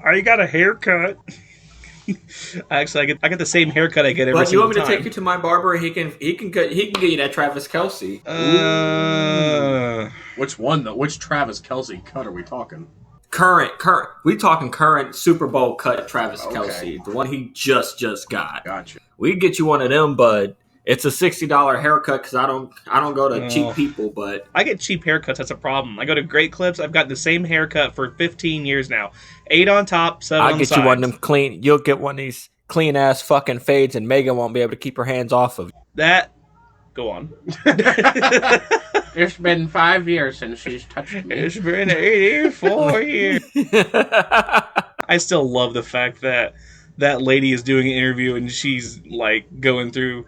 I got a haircut. Actually, I get the same haircut I get every But you single want me time. to take you to my barber? He can get you that Travis Kelce. Which one though? Which Travis Kelce cut are we talking? Current. We talking current Super Bowl cut Travis Kelce, the one he just got. Gotcha. We can get you one of them, but it's a $60 haircut because I don't go to cheap people. But I get cheap haircuts. That's a problem. I go to Great Clips. I've got the same haircut for 15 years now. 8 on top, 7 on the sides. I'll get you one of them clean. You'll get one of these clean ass fucking fades, and Megan won't be able to keep her hands off of that. Go on. It's been 5 years since she's touched me. It's been 84 years. I still love the fact that that lady is doing an interview and she's like going through,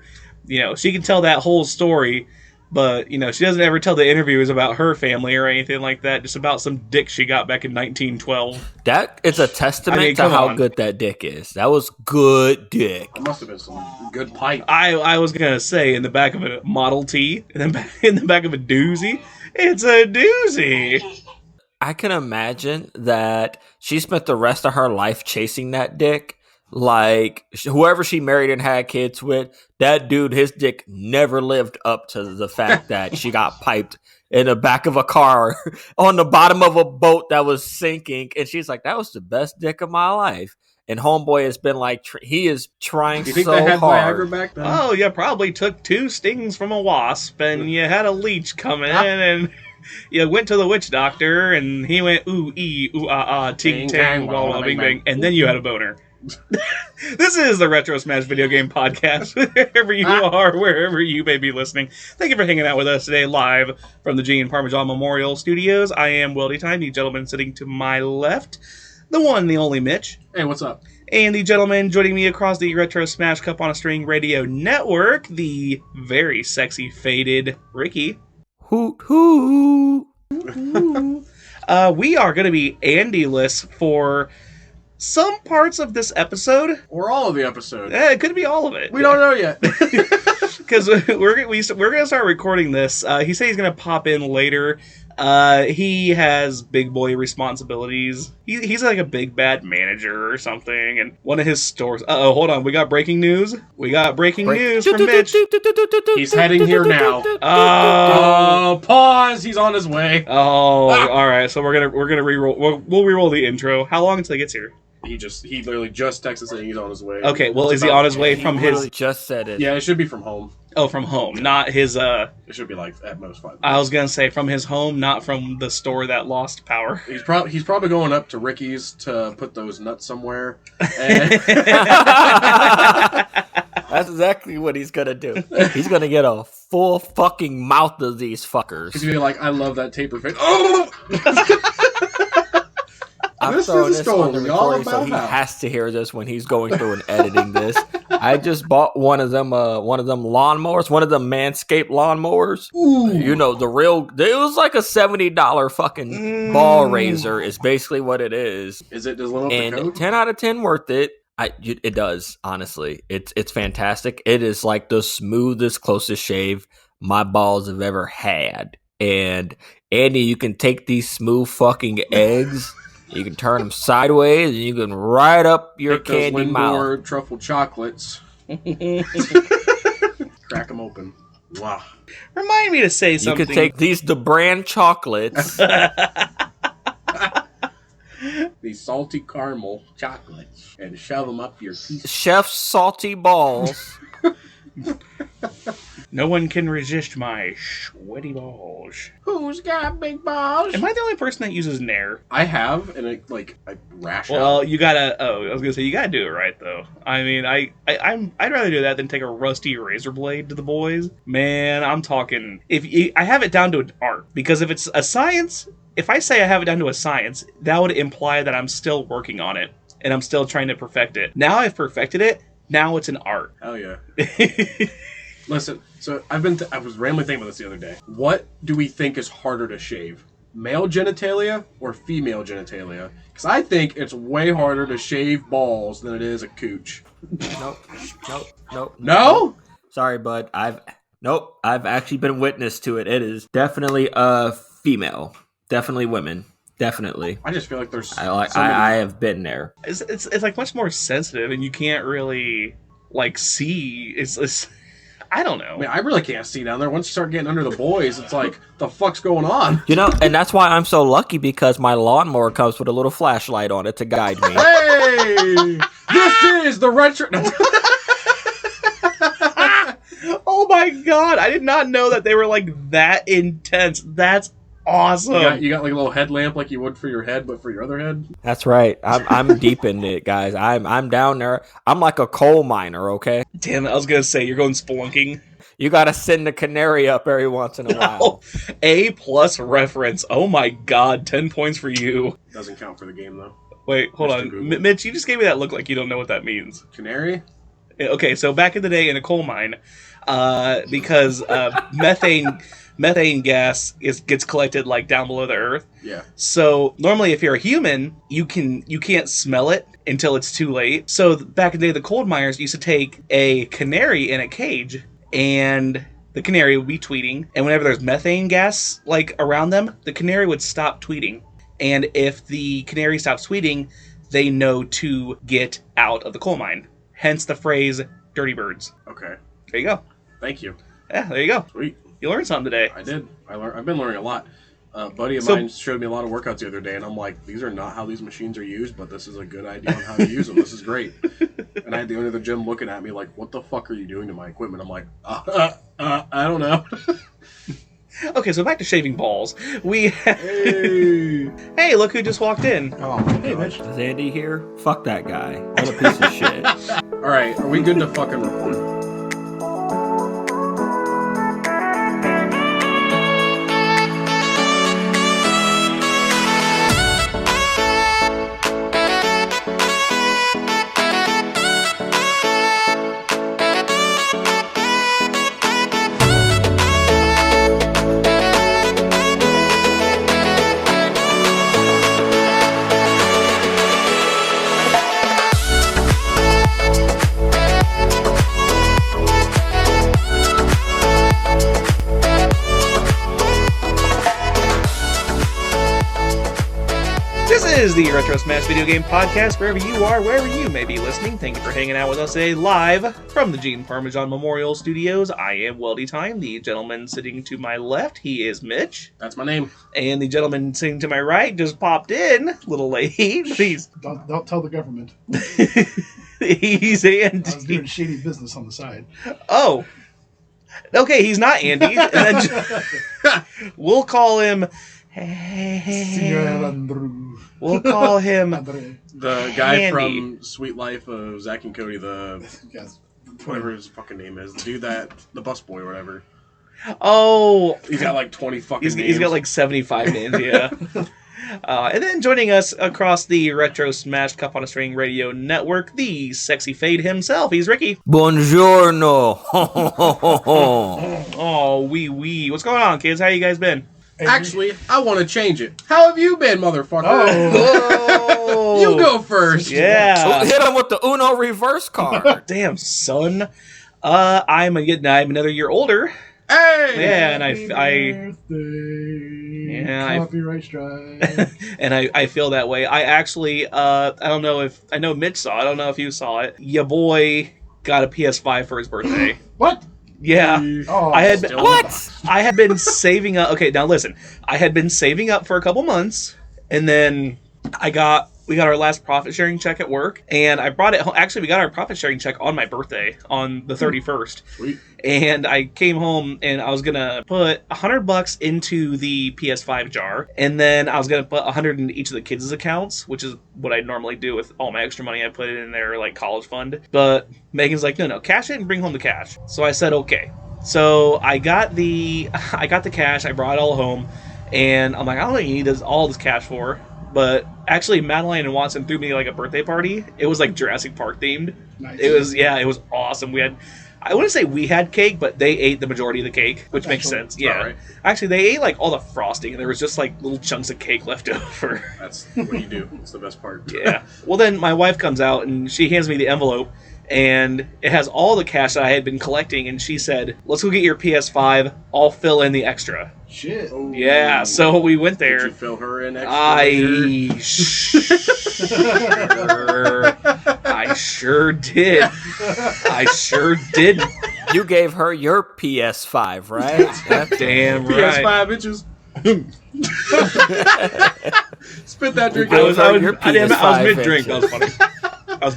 she can tell that whole story, but she doesn't ever tell the interviews about her family or anything like that. Just about some dick she got back in 1912. That is a testament to how good that dick is. That was good dick. It must have been some good pipe. I was gonna say in the back of a Model T, and then in the back of a doozy. It's a doozy. I can imagine that she spent the rest of her life chasing that dick. Like, whoever she married and had kids with, that dude, his dick never lived up to the fact that she got piped in the back of a car on the bottom of a boat that was sinking. And she's like, that was the best dick of my life. And homeboy has been like, he is trying so hard. Do you think they had Viagra back then? Oh, you probably took 2 stings from a wasp and you had a leech come in and you went to the witch doctor and he went, ooh, ee, ooh, ah, ah, ting, tang, wah, wah, bing, bang. And then you had a boner. This is the Retro Smash Video Game Podcast. Wherever you are, wherever you may be listening, thank you for hanging out with us today live from the G and Parmesan Memorial Studios. I am Weldy Time, the gentleman sitting to my left, the one, the only Mitch. Hey, what's up? And the gentleman joining me across the Retro Smash Cup on a String Radio Network, the very sexy faded Ricky. Hoot hoot. We are going to be Andy-less for some parts of this episode. Or all of the episode. It could be all of it. We don't know yet. Because we're going to start recording this. He said he's going to pop in later. He has big boy responsibilities. He's like a big bad manager or something. And one of his stores... Uh-oh, hold on. We got breaking news. News from Mitch. He's heading here now. Oh, pause. He's on his way. Oh, all right. So we're gonna re-roll. We'll re-roll the intro. How long until he gets here? He literally just texted saying he's on his way. Okay, well, is he on his way from his... He just said it. Yeah, it should be from home. Oh, from home, not his... It should be like at most 5 minutes. I was gonna say from his home, not from the store that lost power. He's probably going up to Ricky's to put those nuts somewhere. And... That's exactly what he's gonna do. He's gonna get a full fucking mouth of these fuckers. He's gonna be like, I love that taper face. Oh! I'm throwing this on the recording so he has to hear this when he's going through and editing this. I just bought one of them lawnmowers, one of them Manscaped lawnmowers. Ooh. It was like a $70 fucking ball razor is basically what it is. Is it just little and 10 out of 10 worth it. It does, honestly. It's fantastic. It is like the smoothest, closest shave my balls have ever had. And Andy, you can take these smooth fucking eggs. You can turn them sideways, and you can right up your candy mouth. Truffle chocolates. Crack them open. Wow. Remind me to say something. You can take these DeBrand chocolates. These salty caramel chocolates. And shove them up your teeth. Chef's salty balls. No one can resist my sweaty balls. Who's got big balls? Am I the only person that uses Nair? I have, and I rash out. Well, you gotta... Oh, I was gonna say, you gotta do it right, though. I mean, I'd rather do that than take a rusty razor blade to the boys. Man, I'm talking... I have it down to an art, because if it's a science... If I say I have it down to a science, that would imply that I'm still working on it, and I'm still trying to perfect it. Now I've perfected it, now it's an art. Hell yeah. Listen, so I was randomly thinking about this the other day. What do we think is harder to shave? Male genitalia or female genitalia? Because I think it's way harder to shave balls than it is a cooch. Nope. No? Sorry, bud. I've actually been witness to it. It is definitely female. Definitely women. Definitely. I just feel like there's. I have been there. It's like much more sensitive, and you can't really like see. It's I don't know. I mean, I really can't see down there. Once you start getting under the boys, it's like, the fuck's going on? You know, and that's why I'm so lucky, because my lawnmower comes with a little flashlight on it to guide me. Hey! This is the retro... Oh my god, I did not know that they were like that intense. That's awesome. You got like a little headlamp like you would for your head, but for your other head? That's right. I'm deep in it, guys. I'm down there. I'm like a coal miner, okay? Damn it, I was gonna say, you're going spelunking. You gotta send the canary up every once in a while. A+ reference. Oh my god, 10 points for you. Doesn't count for the game, though. Wait, hold on. Mitch, you just gave me that look like you don't know what that means. Canary? Okay, so back in the day in a coal mine, because methane gas gets collected like down below the earth. Yeah. So normally, if you're a human, you can't smell it until it's too late. So back in the day, the coal miners used to take a canary in a cage, and the canary would be tweeting. And whenever there's methane gas like around them, the canary would stop tweeting. And if the canary stops tweeting, they know to get out of the coal mine. Hence the phrase "dirty birds." Okay. There you go. Thank you. Yeah, there you go. Sweet. You learned something today. I did. I've been learning a lot. A buddy of mine showed me a lot of workouts the other day, and I'm like, these are not how these machines are used, but this is a good idea on how to use them. This is great. And I had the owner of the gym looking at me like, what the fuck are you doing to my equipment? I'm like, I don't know. Okay, so back to shaving balls. Hey, Hey, look who just walked in. Oh, Hey, Mitch. Is Andy here? Fuck that guy. What a piece of shit. All right, are we good to fucking record? This is the Retro Smash Video Game Podcast. Wherever you are, wherever you may be listening, thank you for hanging out with us today live from the Gene Parmesan Memorial Studios. I am Weldy Time. The gentleman sitting to my left, he is Mitch. That's my name. And the gentleman sitting to my right just popped in, a little late. Don't tell the government. He's I Andy. was doing shady business on the side. Oh. Okay, he's not Andy. And then we'll call him... We'll call him The guy Andy. from Sweet Life of Zack and Cody, Yes. whatever his fucking name is. The dude the busboy or whatever. Oh, He's got like 20 fucking names. he's got like 75 names, yeah. And then joining us across the Retro Smash Cup on a String Radio Network, the sexy fade himself. He's Ricky. Buongiorno. Oh, wee. What's going on, kids? How you guys been? Actually, I want to change it. How have you been, motherfucker? Oh, You go first. Yeah. Hit him with the Uno reverse card. Damn, son. I'm another year older. Hey. Yeah, and I Copyright strike. and I feel that way. I actually, I know Mitch saw it. I don't know if you saw it. Your boy got a PS5 for his birthday. What? Yeah. Oh, I had still- I had been saving up. Okay, now listen. I had been saving up for a couple months, and then we got our last profit sharing check at work, and I brought it home. Actually, we got our profit sharing check on my birthday on the 31st. Sweet. And I came home and I was gonna put $100 into the PS5 jar, and then I was gonna put 100 in each of the kids' accounts, which is what I normally do with all my extra money. I put it in their like college fund. But Megan's like, no, cash it and bring home the cash. So I said, okay. So I got the cash. I brought it all home, and I'm like, I don't know what you need all this cash for. But actually, Madeline and Watson threw me like a birthday party. It was like Jurassic Park themed. Nice. It was awesome. I wouldn't say we had cake, but they ate the majority of the cake, which makes sense. Yeah. All right. Actually, they ate like all the frosting, and there was just like little chunks of cake left over. That's what you do. It's the best part. Yeah. Well, then my wife comes out, and she hands me the envelope, and it has all the cash that I had been collecting, and she said, let's go get your PS5, I'll fill in the extra. Shit. Ooh. Yeah, so we went there. Did you fill her in extra later? I sure did. I sure did. You gave her your PS5, right? That's Damn right. PS5 bitches. Spit that drink. I was PS5 mid-drink. That was funny.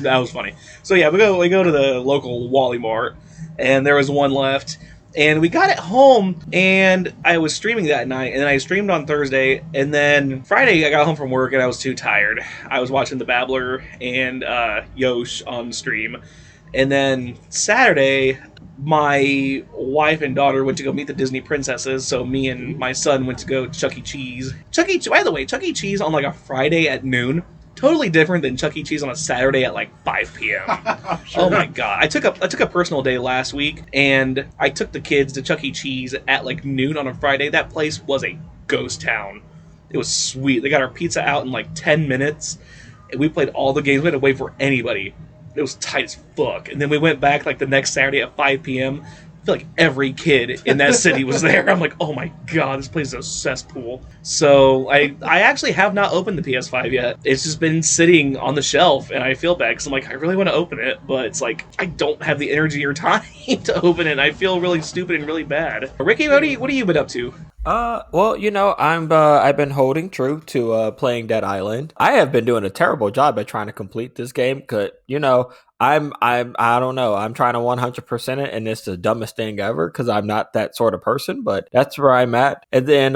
That was funny. So yeah, we go to the local Wally Mart, and there was one left. And we got it home, and I was streaming that night, and then I streamed on Thursday, and then Friday I got home from work, and I was too tired. I was watching The Babbler and Yosh on stream. And then Saturday, my wife and daughter went to go meet the Disney princesses, so me and my son went to go to Chuck E. Cheese. By the way, Chuck E. Cheese on like a Friday at noon, totally different than Chuck E. Cheese on a Saturday at like 5 p.m. Sure. Oh my god. I took a personal day last week, and I took the kids to Chuck E. Cheese at like noon on a Friday. That place was a ghost town. It was sweet. They got our pizza out in like 10 minutes, and we played all the games. We had to wait for anybody. It was tight as fuck. And then we went back like the next Saturday at 5 p.m. I feel like every kid in that city was there. I'm like, oh my god, this place is a cesspool. So I actually have not opened the PS5 yet. It's just been sitting on the shelf, and I feel bad because I'm like, I really want to open it, but it's like, I don't have the energy or time to open it. I feel really stupid and really bad. Ricky, what have you been up to? Well, I've been holding true to playing Dead Island. I have been doing a terrible job at trying to complete this game because, I don't know. I'm trying to 100% it, and it's the dumbest thing ever because I'm not that sort of person, but that's where I'm at. And then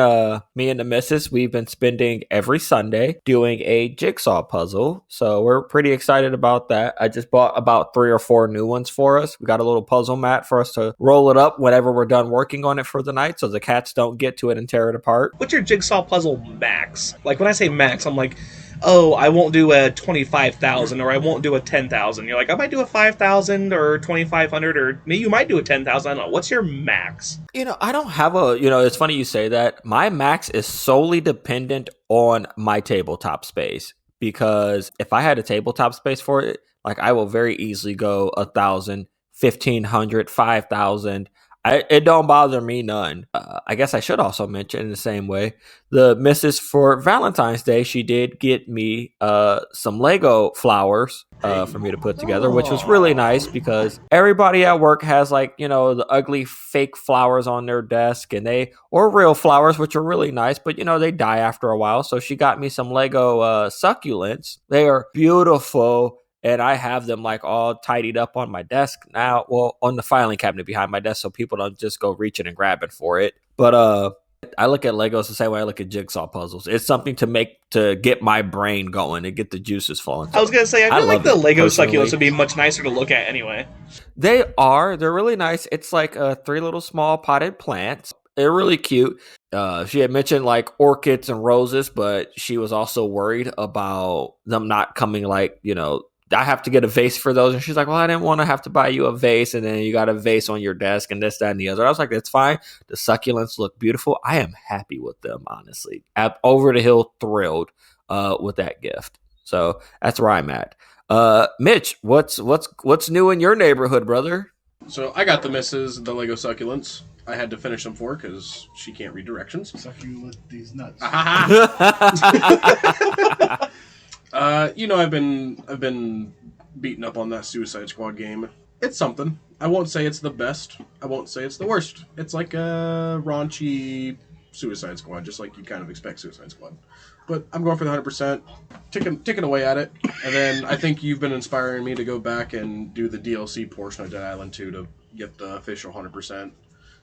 me and the missus, we've been spending every Sunday doing a jigsaw puzzle. So we're pretty excited about that. I just bought about 3 or 4 new ones for us. We got a little puzzle mat for us to roll it up whenever we're done working on it for the night so the cats don't get to it and tear it apart. What's your jigsaw puzzle max? Like, when I say max, I'm like, oh, I won't do a 25,000 or I won't do a 10,000. You're like, I might do a 5,000 or 2,500 or maybe you might do a 10,000. I don't know. What's your max? I don't have it's funny you say that. My max is solely dependent on my tabletop space because if I had a tabletop space for it, like I will very easily go 1,000, 1,500, 5,000. It don't bother me none. I guess I should also mention in the same way, the missus for Valentine's Day, she did get me some Lego flowers for me to put together, which was really nice because everybody at work has the ugly fake flowers on their desk or real flowers, which are really nice, but they die after a while. So she got me some Lego succulents. They are beautiful. And I have them all tidied up on my desk now. Well, on the filing cabinet behind my desk so people don't just go reaching and grabbing for it. But I look at Legos the same way I look at jigsaw puzzles. It's something to get my brain going and get the juices flowing. I was going to say, I feel like the Lego succulents would be much nicer to look at anyway. They're really nice. It's like 3 little small potted plants. They're really cute. She had mentioned orchids and roses, but she was also worried about them not coming I have to get a vase for those. And she's like, well, I didn't want to have to buy you a vase. And then you got a vase on your desk and this, that, and the other. I was like, that's fine. The succulents look beautiful. I am happy with them, honestly. Over the hill thrilled with that gift. So that's where I'm at. Mitch, what's new in your neighborhood, brother? So I got the Lego succulents. I had to finish them for because she can't read directions. Suck you with these nuts. I've been beating up on that Suicide Squad game. It's something. I won't say it's the best. I won't say it's the worst. It's like a raunchy Suicide Squad, just like you kind of expect Suicide Squad. But I'm going for the 100%, ticking away at it. And then I think you've been inspiring me to go back and do the DLC portion of Dead Island 2 to get the official 100%.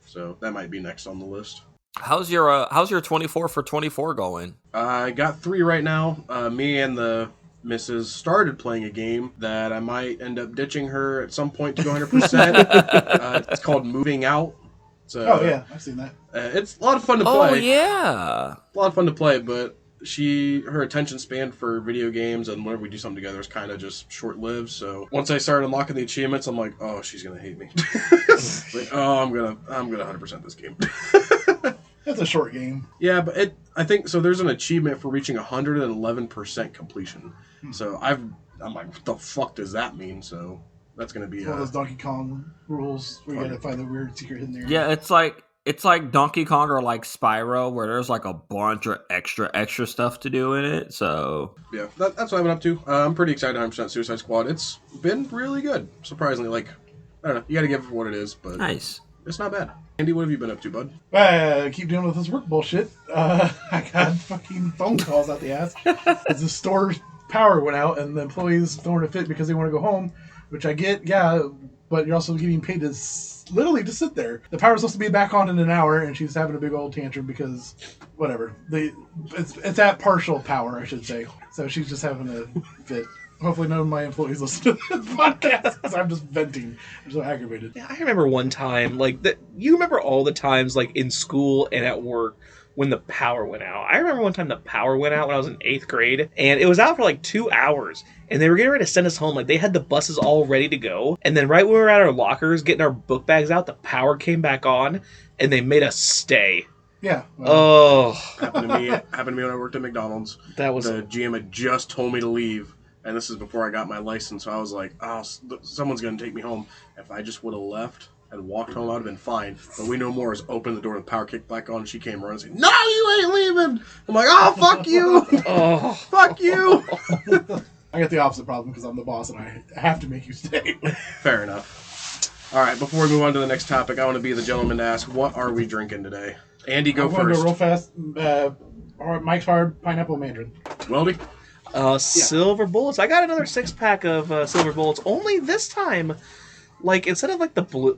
So that might be next on the list. How's your 24 for 24 going? I got 3 right now. Me and the missus started playing a game that I might end up ditching her at some point to go 100%. It's called Moving Out. Oh yeah, I've seen that. It's a lot of fun to play. Oh yeah, a lot of fun to play, but her attention span for video games and whenever we do something together is kind of just short-lived. So once I started unlocking the achievements, I'm like, oh, she's gonna hate me. I'm gonna 100% this game. That's a short game. Yeah, but I think so. There's an achievement for reaching 111% completion. So I'm like, what the fuck does that mean? So That's gonna be It's one of those Donkey Kong rules where you gotta find the weird secret hidden area. Yeah, it's like Donkey Kong or like Spyro, where there's like a bunch of extra stuff to do in it. So yeah, that's what I've been up to. I'm pretty excited. 100% Suicide Squad. It's been really good, surprisingly. Like, I don't know, you got to give it for what it is, but nice. It's not bad. Andy, what have you been up to, bud? Keep dealing with this work bullshit. I got fucking phone calls out the ass. The store's power went out, and the employees throwing a fit because they want to go home, which I get, yeah, but you're also getting paid to literally just sit there. The power's supposed to be back on in an hour, and she's having a big old tantrum because, whatever. It's at partial power, I should say. So she's just having a fit. Hopefully none of my employees listen to this podcast because I'm just venting. I'm so aggravated. Yeah, I remember one time, you remember all the times, like, in school and at work when the power went out. I remember one time the power went out when I was in 8th grade, and it was out for, 2 hours, and they were getting ready to send us home. Like, they had the buses all ready to go, and then right when we were at our lockers getting our book bags out, the power came back on, and they made us stay. Yeah. Happened to me when I worked at McDonald's. That was... The GM had just told me to leave. And this is before I got my license, so I was like, oh, someone's going to take me home. If I just would have left and walked home, I would have been fine. But we know more is open the door and the power kicked back on, and she came running and said, no, you ain't leaving! I'm like, oh, fuck you! Oh. Fuck you! I got the opposite problem because I'm the boss and I have to make you stay. Fair enough. All right, before we move on to the next topic, I want to be the gentleman to ask, what are we drinking today? Andy, go I'm going to first. go real fast. Mike's Hard Pineapple Mandarin. Weldy? Silver Bullets. I got another 6-pack of Silver Bullets. Only this time, instead of the blue,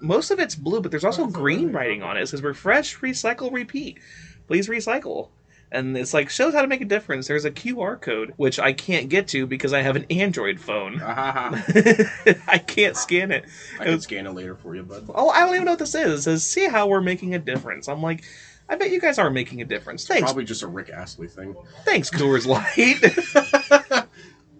most of it's blue, but there's also green writing on it. It says refresh, recycle, repeat. Please recycle. And it's shows how to make a difference. There's a QR code, which I can't get to because I have an Android phone. I can't scan it. I can scan it later for you, bud. Oh, I don't even know what this is. It says, see how we're making a difference. I'm like, I bet you guys are making a difference. Thanks. Probably just a Rick Astley thing. Thanks, Coors Light.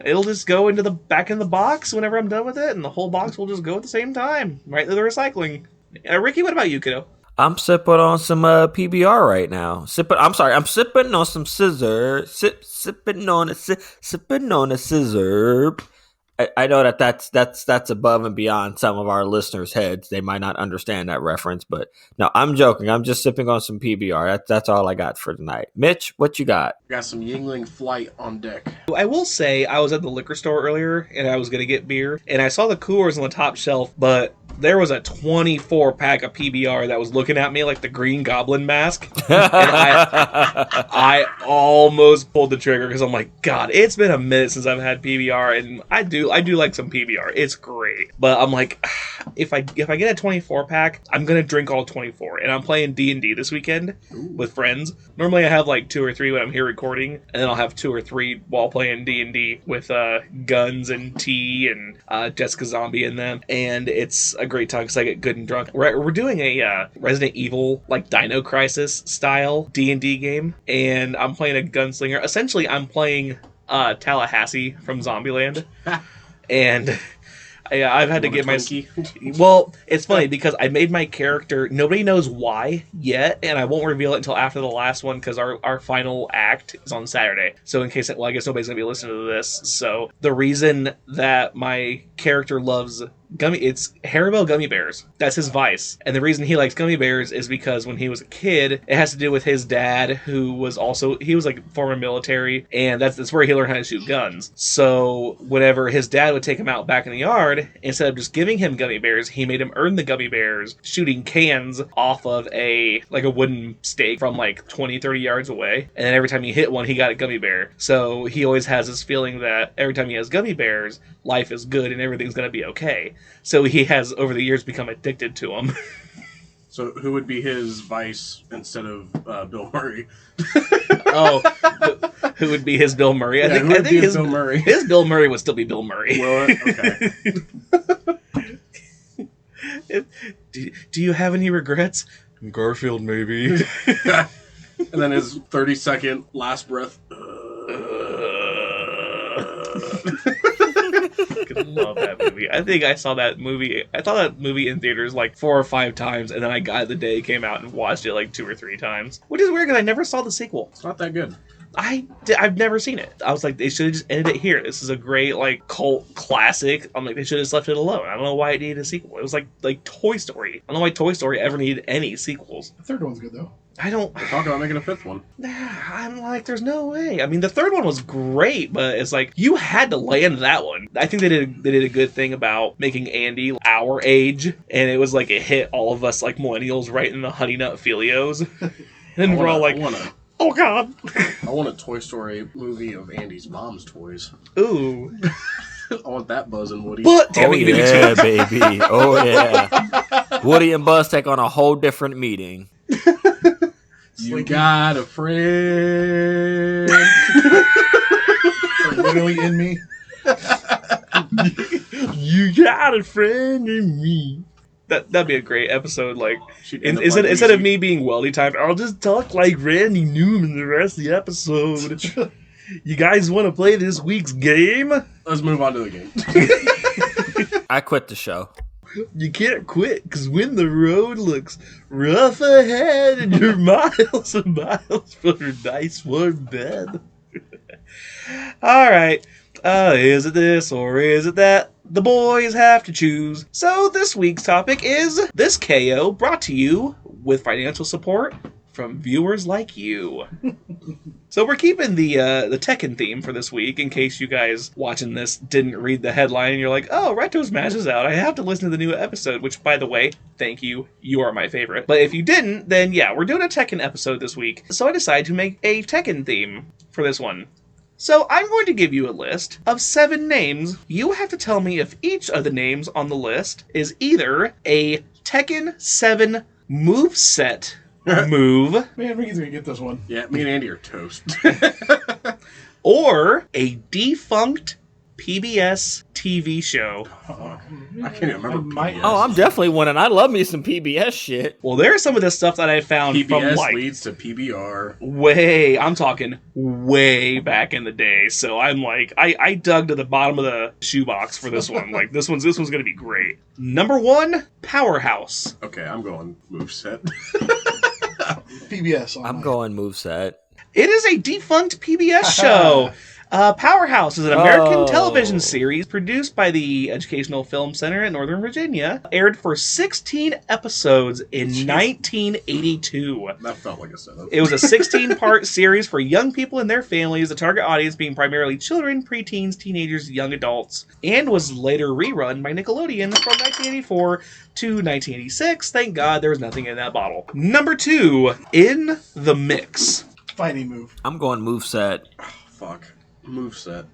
It'll just go into the back in the box whenever I'm done with it, and the whole box will just go at the same time, right into the recycling. Ricky, what about you, kiddo? I'm sipping on some PBR right now. I'm sipping on some scissor. Sipping on a scissor. I know that's above and beyond some of our listeners' heads. They might not understand that reference, but no, I'm joking. I'm just sipping on some PBR. That's all I got for tonight. Mitch, what you got? Got some Yingling Flight on deck. I will say I was at the liquor store earlier and I was going to get beer, and I saw the coolers on the top shelf, but there was a 24-pack of PBR that was looking at me like the Green Goblin mask. And I almost pulled the trigger because I'm like, God, it's been a minute since I've had PBR, and I do like some PBR. It's great. But I'm like, if I get a 24-pack, I'm going to drink all 24. And I'm playing D&D this weekend with friends. Normally I have 2 or 3 when I'm here recording, and then I'll have 2 or 3 while playing D&D with Guns and T and Jessica Zombie in them. And it's a great time because I get good and drunk. We're doing a Resident Evil Dino Crisis style D&D game, and I'm playing a gunslinger. Essentially, I'm playing Tallahassee from Zombieland, and I've had to get my... Well, it's funny because I made my character... Nobody knows why yet, and I won't reveal it until after the last one because our final act is on Saturday. So in case... Well, I guess nobody's going to be listening to this. So the reason that my character loves... It's Haribo gummy bears. That's his vice. And the reason he likes gummy bears is because when he was a kid, it has to do with his dad, who was also, he was former military, and that's where he learned how to shoot guns. So whenever his dad would take him out back in the yard, instead of just giving him gummy bears, he made him earn the gummy bears shooting cans off of a wooden stake from 20, 30 yards away. And then every time he hit one, he got a gummy bear. So he always has this feeling that every time he has gummy bears, life is good and everything's going to be okay. So he has, over the years, become addicted to them. So who would be his vice instead of Bill Murray? Who would be his Bill Murray? I think his Bill Murray. His Bill Murray would still be Bill Murray. Well, okay. Do you have any regrets? Garfield, maybe. And then his 30-second last breath. I love that movie. I think I saw that movie. I saw that movie in theaters 4 or 5 times, and then I got the day it came out and watched it 2 or 3 times. Which is weird because I never saw the sequel. It's not that good. I've never seen it. I was like, they should have just ended it here. This is a great like cult classic. I'm like, they should have just left it alone. I don't know why it needed a sequel. It was like Toy Story. I don't know why Toy Story ever needed any sequels. The third one's good though. I don't. They're talking about making a fifth one. I'm like, there's no way. I mean, the third one was great, but it's like you had to land that one. I think they did a good thing about making Andy our age, and it was like it hit all of us like millennials right in the honey nut filios, and we're all like, oh god. I want a Toy Story movie of Andy's mom's toys. Ooh. I want that Buzz and Woody. But damn Oh it, you yeah, baby. Oh yeah. Woody and Buzz take on a whole different meeting. You got a friend. Literally in me. You got a friend in me. That'd be a great episode. Like, instead of me being Weldy type, I'll just talk like Randy Newman the rest of the episode. You guys want to play this week's game? Let's move on to the game. I quit the show. You can't quit, because when the road looks rough ahead and you're miles and miles from your nice warm bed. Alright, is it this or is it that? The boys have to choose. So this week's topic is this KO, brought to you with financial support from viewers like you. So we're keeping the Tekken theme for this week, in case you guys watching this didn't read the headline and you're like, oh, Reto's Match is out. I have to listen to the new episode, which, by the way, thank you. You are my favorite. But if you didn't, then yeah, we're doing a Tekken episode this week. So I decided to make a Tekken theme for this one. So I'm going to give you a list of 7 names. You have to tell me if each of the names on the list is either a Tekken 7 moveset move, Man, Ricky's gonna get this one. Yeah, me and Andy are toast. or a defunct PBS TV show. I can't even remember. PBS. Oh, I'm definitely winning. I love me some PBS shit. Well, there's some of this stuff that I found PBS from like leads to I'm PBR. talking way back in the day. So I'm like, I dug to the bottom of the shoebox for this one. Like this one's gonna be great. Number 1, Powerhouse. Okay, I'm going moveset. PBS. I'm going moveset. It is a defunct PBS show. Powerhouse is an American television series produced by the Educational Film Center in Northern Virginia. Aired for 16 episodes in 1982. That felt like a setup. It was a 16-part series for young people and their families, the target audience being primarily children, preteens, teenagers, young adults, and was later rerun by Nickelodeon from 1984 to 1986. Thank God there was nothing in that bottle. Number 2, In the Mix. Fighting move. I'm going moveset. Fuck. Moveset.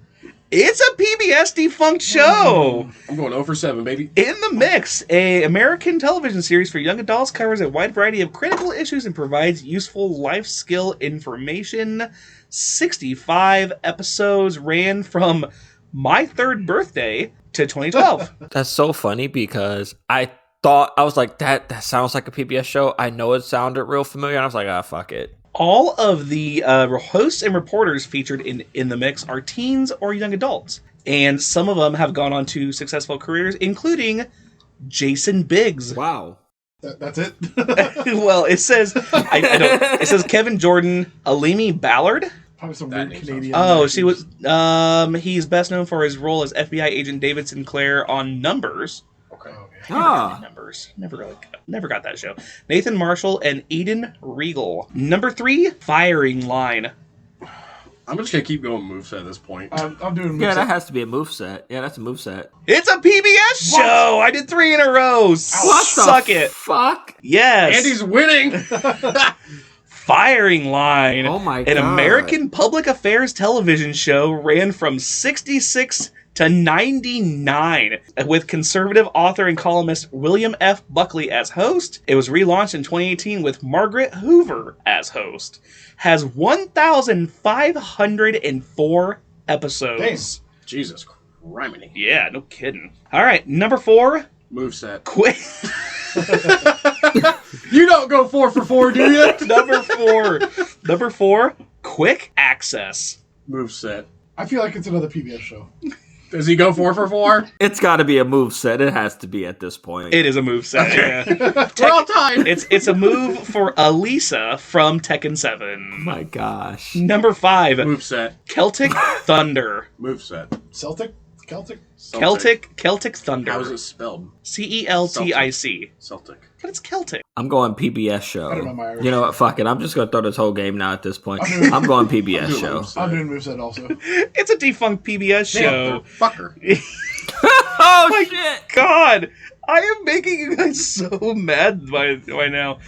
It's a PBS defunct show. I'm going 0 for 7, baby. In the Mix, a American television series for young adults, covers a wide variety of critical issues and provides useful life skill information. 65 episodes, ran from my 3rd birthday to 2012. That's so funny because I was like, that sounds like a PBS show. I know it sounded real familiar, and I was like, ah, fuck it. All of the hosts and reporters featured in the mix are teens or young adults, and some of them have gone on to successful careers, including Jason Biggs. Wow. That's it? Well, it says it says Kevin Jordan, Alimi Ballard. Probably some That weird name Canadian. Oh, she was. He's best known for his role as FBI agent David Sinclair on Numbers. Okay. Ah. Numbers. Never got that show. Nathan Marshall and Eden Regal. Number 3, Firing Line. I'm just going to keep going moveset at this point. I'm doing Yeah, moveset. that has to be a moveset. Yeah, that's a moveset. It's a PBS show. I did 3 in a row. Suck it. Fuck? Yes. Andy's winning! Firing Line. Oh my An God. American public affairs television show, ran from 66 to 99 with conservative author and columnist William F. Buckley as host. It was relaunched in 2018 with Margaret Hoover as host. Has 1,504 episodes. Damn. Jesus criminy. Yeah, no kidding. All right, number 4, Moveset. Quick. You don't go 4 for 4, do you? Number 4, Quick Access. Moveset. I feel like it's another PBS show. Does he go 4 for 4? It's got to be a move set. It has to be at this point. It is a move set. Yeah. We're all tied. It's a move for Elisa from Tekken 7. Oh my gosh. Number 5, Move set. Celtic Thunder. Move set. Celtic? Celtic Thunder. How is it spelled? Celtic. Celtic. But it's Celtic. I'm going PBS show. I don't know my Irish. You know what? Fuck it. I'm just going to throw this whole game now at this point. I'm going PBS show. I'm doing moveset also. It's a defunct PBS show. Fucker. Oh, shit. God, I am making you guys so mad by now.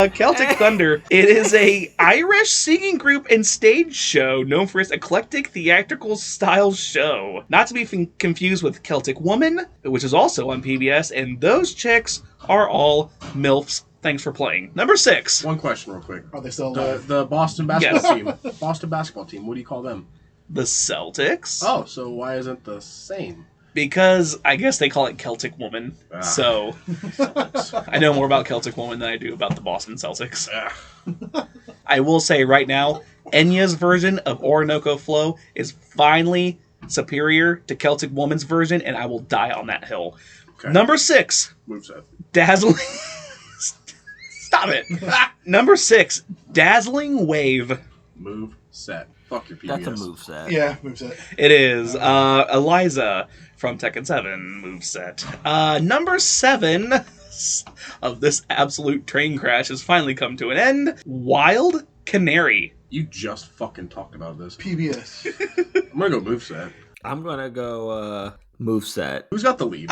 Celtic Thunder. It is a Irish singing group and stage show known for its eclectic theatrical style show. Not to be confused with Celtic Woman, which is also on PBS, and those chicks are all MILFs. Thanks for playing. Number 6. One question real quick. Are they still alive? The Boston basketball team. Boston basketball team. What do you call them? The Celtics. Oh, so why isn't the same? Because I guess they call it Celtic Woman. Ah. So I know more about Celtic Woman than I do about the Boston Celtics. I will say right now, Enya's version of Orinoco Flow is finally superior to Celtic Woman's version, and I will die on that hill. Okay. Number 6, Moveset. Dazzling... Stop it. Number 6, Dazzling Wave. Move set. Fuck your PBS. That's a move set. Yeah, moveset. It is Eliza from Tekken 7 moveset. Number 7 of this absolute train crash has finally come to an end. Wild Canary. You just fucking talked about this. PBS. I'm gonna go moveset. I'm going to go move set. Who's got the lead?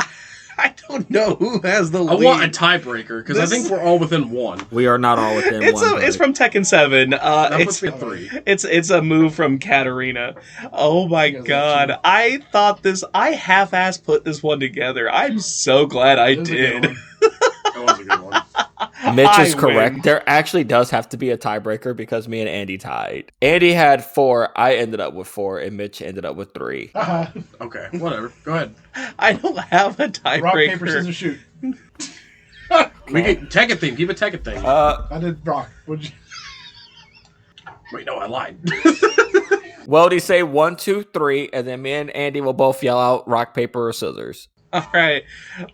I don't know who has the I lead. want a tiebreaker because I think we're all within one. We are not all within one. It's from Tekken 7. That It's puts me at 3. it's a move from Katarina. Oh my You guys god. are I thought I half-ass put this one together. I'm so glad I It was a good did. one. That was a good one. Mitch is I correct. win. There actually does have to be a tiebreaker because me and Andy tied. Andy had 4. I ended up with 4, and Mitch ended up with 3. Uh-huh. Okay, whatever. Go ahead. I don't have a tiebreaker. Rock, paper, scissors, shoot. We get Tekken thing. Keep a Tekken thing. I did rock. What'd you... Wait, no, I lied. Weldy say 1, 2, 3, and then me and Andy will both yell out rock, paper, or scissors. All right,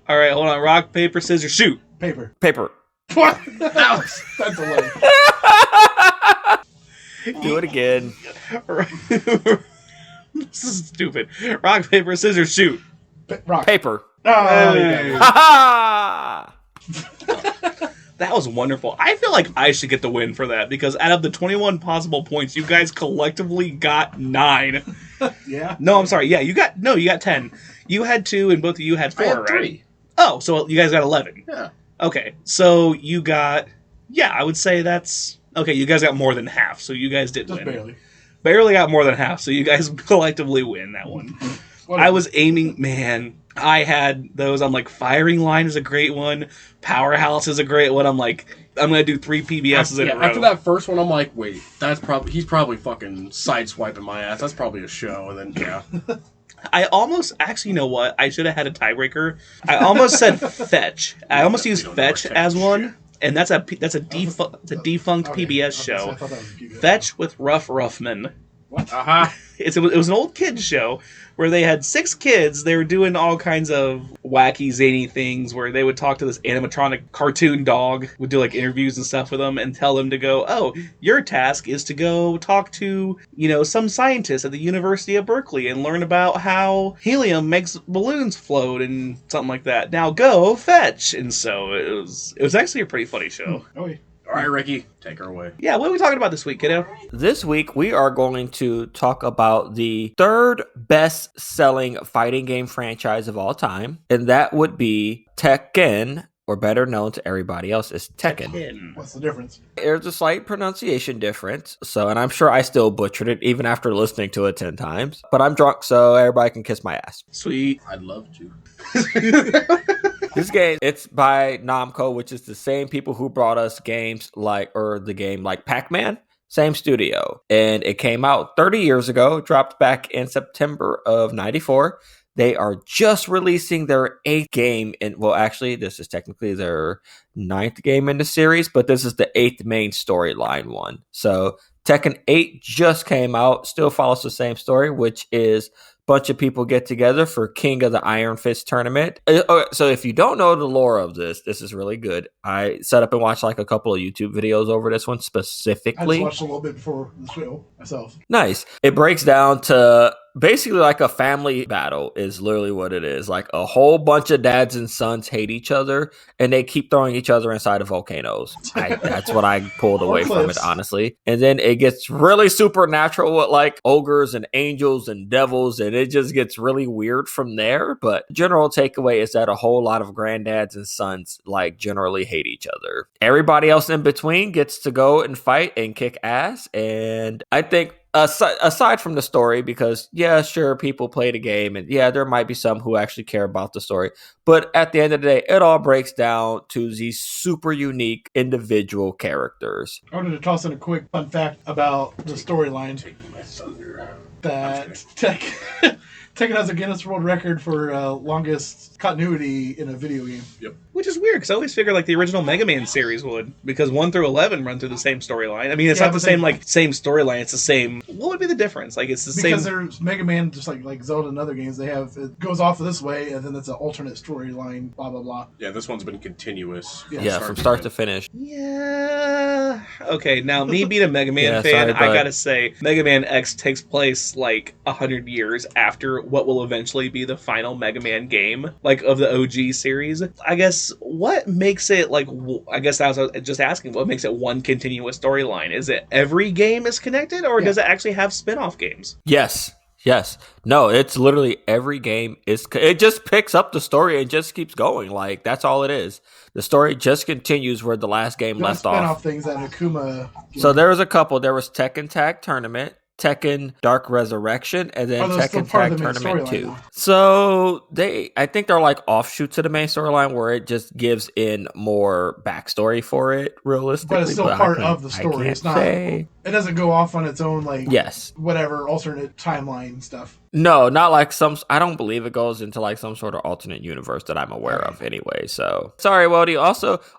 hold on. Rock, paper, scissors, shoot. Paper. Paper. What? Alex. That's a lie. Do it again. This is stupid. Rock, paper, scissors, shoot. Rock. Paper. Oh, Hey. yeah. Ha ha! That was wonderful. I feel like I should get the win for that because out of the 21 possible points, you guys collectively got 9. Yeah. No, I'm sorry. Yeah, you got 10. You had 2 and both of you had 4, I had right? 3. Oh, so you guys got 11. Yeah. Okay, so you got... Yeah, I would say that's... Okay, you guys got more than half, so you guys did Just win. barely. Barely got more than half, so you guys collectively win that one. Whatever. I was aiming... Man, I had those. I'm like, Firing Line is a great one. Powerhouse is a great one. I'm like, I'm going to do 3 PBSs in a row. After that first one, I'm like, wait, he's probably fucking sideswiping my ass. That's probably a show. And then, yeah. I almost... Actually, you know what? I should have had a tiebreaker. I almost said Fetch. I almost used We don't know Fetch where as Tekken one. shit. And that's a defunct Okay. PBS I show. thought that was a PBS. Fetch with Rough Ruffman. Aha. It was an old kids show where they had 6 kids. They were doing all kinds of wacky, zany things where they would talk to this animatronic cartoon dog, would do like interviews and stuff with them and tell them to go, oh, your task is to go talk to, some scientist at the University of Berkeley and learn about how helium makes balloons float and something like that. Now go fetch. And so it was actually a pretty funny show. Oh, yeah. All right, Ricky, take her away. Yeah, what are we talking about this week, kiddo? This week, we are going to talk about the 3rd best-selling fighting game franchise of all time, and that would be Tekken, or better known to everybody else as Tekken. What's the difference? There's a slight pronunciation difference, and I'm sure I still butchered it even after listening to it 10 times, but I'm drunk, so everybody can kiss my ass. Sweet. I'd love to. This game, it's by Namco, which is the same people who brought us the game like Pac-Man. Same studio. And it came out 30 years ago, dropped back in September of 94. They are just releasing their 8th game. This is technically their 9th game in the series, but this is the 8th main storyline one. So Tekken 8 just came out, still follows the same story, which is bunch of people get together for King of the Iron Fist tournament. So if you don't know the lore of this is really good. I set up and watched like a couple of YouTube videos over this one I specifically. just watched a little bit before the show myself. Nice. It breaks down to basically like a family battle is literally what it is. Like a whole bunch of dads and sons hate each other and they keep throwing each other inside of volcanoes. That's what I pulled away from it, honestly. And then it gets really supernatural with like ogres and angels and devils, and it just gets really weird from there. But general takeaway is that a whole lot of granddads and sons like generally hate each other. Everybody else in between gets to go and fight and kick ass. And I think aside from the story, because yeah, sure, people play the game and yeah, there might be some who actually care about the story, but at the end of the day, it all breaks down to these super unique individual characters. I wanted to toss in a quick fun fact about the storyline. That Tekken has a Guinness World Record for longest continuity in a video game. Yep. Which is weird, because I always figured like the original Mega Man series would, because 1 through 11 run through the same storyline. I mean, it's not the same same storyline. It's the same. What would be the difference? Like, it's the same. Because there's Mega Man, just like Zelda and other games, it goes off this way, and then it's an alternate storyline. Blah blah blah. Yeah, this one's been continuous. Yeah, from start to finish. Yeah. Okay, now me being a Mega Man fan, I gotta say, Mega Man X takes place like 100 years after what will eventually be the final Mega Man game, like of the OG series. I guess what makes it like? I guess I was just asking, what makes it one continuous storyline? Is it every game is connected, or does it actually have spin-off games? Yes. No, it's literally every game it just picks up the story and just keeps going. Like, that's all it is. The story just continues where the last game left off. Spin-off things that Akuma. So there was a couple. There was Tekken Tag Tournament, Tekken Dark Resurrection, and then Tekken Tag Tournament 2. So I think they're like offshoots of the main storyline where it just gives in more backstory for it, realistically. But it's still part of the story. It's not. It doesn't go off on its own, like, whatever alternate timeline stuff. No, not like I don't believe it goes into like some sort of alternate universe that I'm aware of anyway. So sorry, Weldy.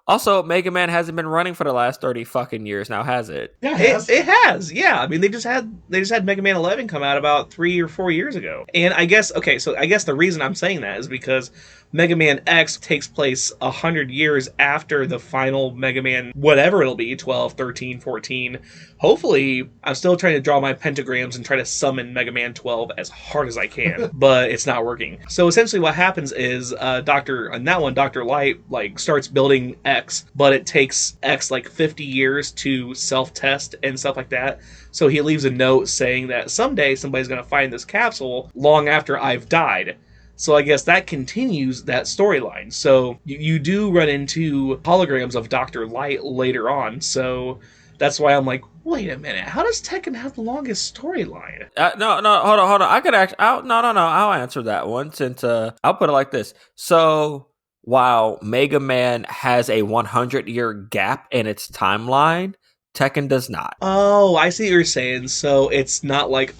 Also, Mega Man hasn't been running for the last 30 fucking years now, has it? Yeah, it has. Yeah, I mean, they just had Mega Man 11 come out about 3 or 4 years ago, and I guess the reason I'm saying that is because Mega Man X takes place 100 years after the final Mega Man, whatever it'll be, 12, 13, 14. Hopefully, I'm still trying to draw my pentagrams and try to summon Mega Man 12 as hard as I can, but it's not working. So essentially what happens is Dr. Light like starts building X, but it takes X like 50 years to self-test and stuff like that. So he leaves a note saying that someday somebody's going to find this capsule long after I've died. So I guess that continues that storyline. So you do run into holograms of Dr. Light later on. So that's why I'm like, wait a minute, how does Tekken have the longest storyline? No, hold on. I could actually, I'll answer that one since I'll put it like this. So while Mega Man has a 100-year gap in its timeline, Tekken does not. Oh, I see what you're saying. So it's not like,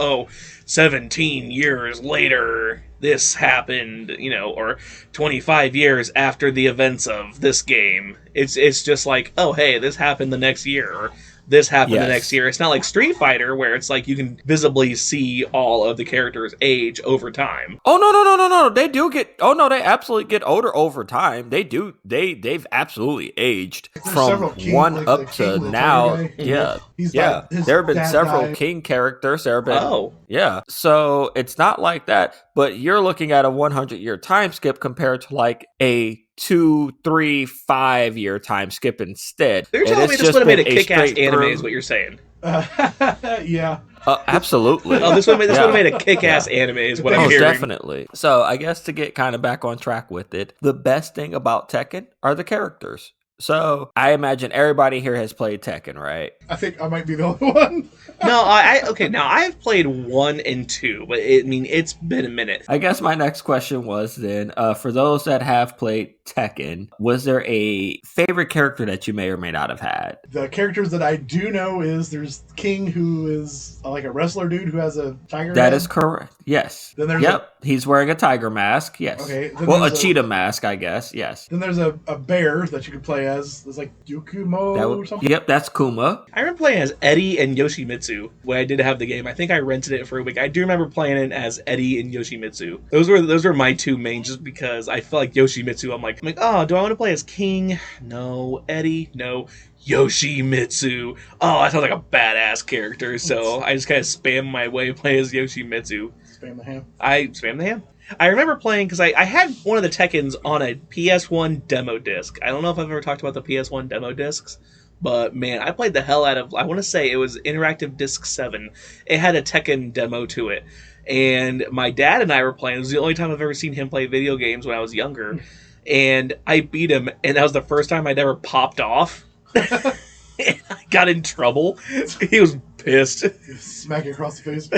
17 years later this happened, or 25 years after the events of this game. It's just like, oh, hey, this happened the next year, or this happened the next year. It's not like Street Fighter, where it's like you can visibly see all of the characters age over time. Oh, no. They do they absolutely get older over time. They do. They've absolutely aged from one up to now. Yeah. There have been several King characters. There have been. Yeah. So it's not like that, but you're looking at a 100-year time skip compared to like a 2, 3, 5 year time skip instead. You're telling me this would have made a kick-ass anime is what you're saying. Yeah. Absolutely. This would have made a kick-ass anime is what I'm hearing. Definitely. So I guess to get kind of back on track with it, the best thing about Tekken are the characters. So I imagine everybody here has played Tekken, right? I think I might be the only one. No, now I've played 1 and 2, but it's been a minute. I guess my next question was then, for those that have played Tekken, was there a favorite character that you may or may not have had? The characters that I do know is there's King, who is like a wrestler dude who has a tiger That head. is correct. Yes. Then there's he's wearing a tiger mask. Yes. Okay. Well, a cheetah mask, I guess. Yes. Then there's a bear that you can play as. It's like Yukumo or something. Yep, that's Kuma. I remember playing as Eddie and Yoshimitsu when I did have the game. I think I rented it for a week. I do remember playing it as Eddie and Yoshimitsu. Those were my two main, just because I feel like Yoshimitsu. I'm like, oh, do I want to play as King? No. Eddie? No. Yoshimitsu. Oh, that sounds like a badass character. So I just kind of spam my way play as Yoshimitsu. Spam the ham. I spam the ham. I remember playing, because I had one of the Tekkens on a PS1 demo disc. I don't know if I've ever talked about the PS1 demo discs, but man, I played the hell out of, I want to say it was Interactive Disc 7. It had a Tekken demo to it. And my dad and I were playing. It was the only time I've ever seen him play video games when I was younger. And I beat him, and that was the first time I'd ever popped off. And I got in trouble. He was pissed. Smack it across the face.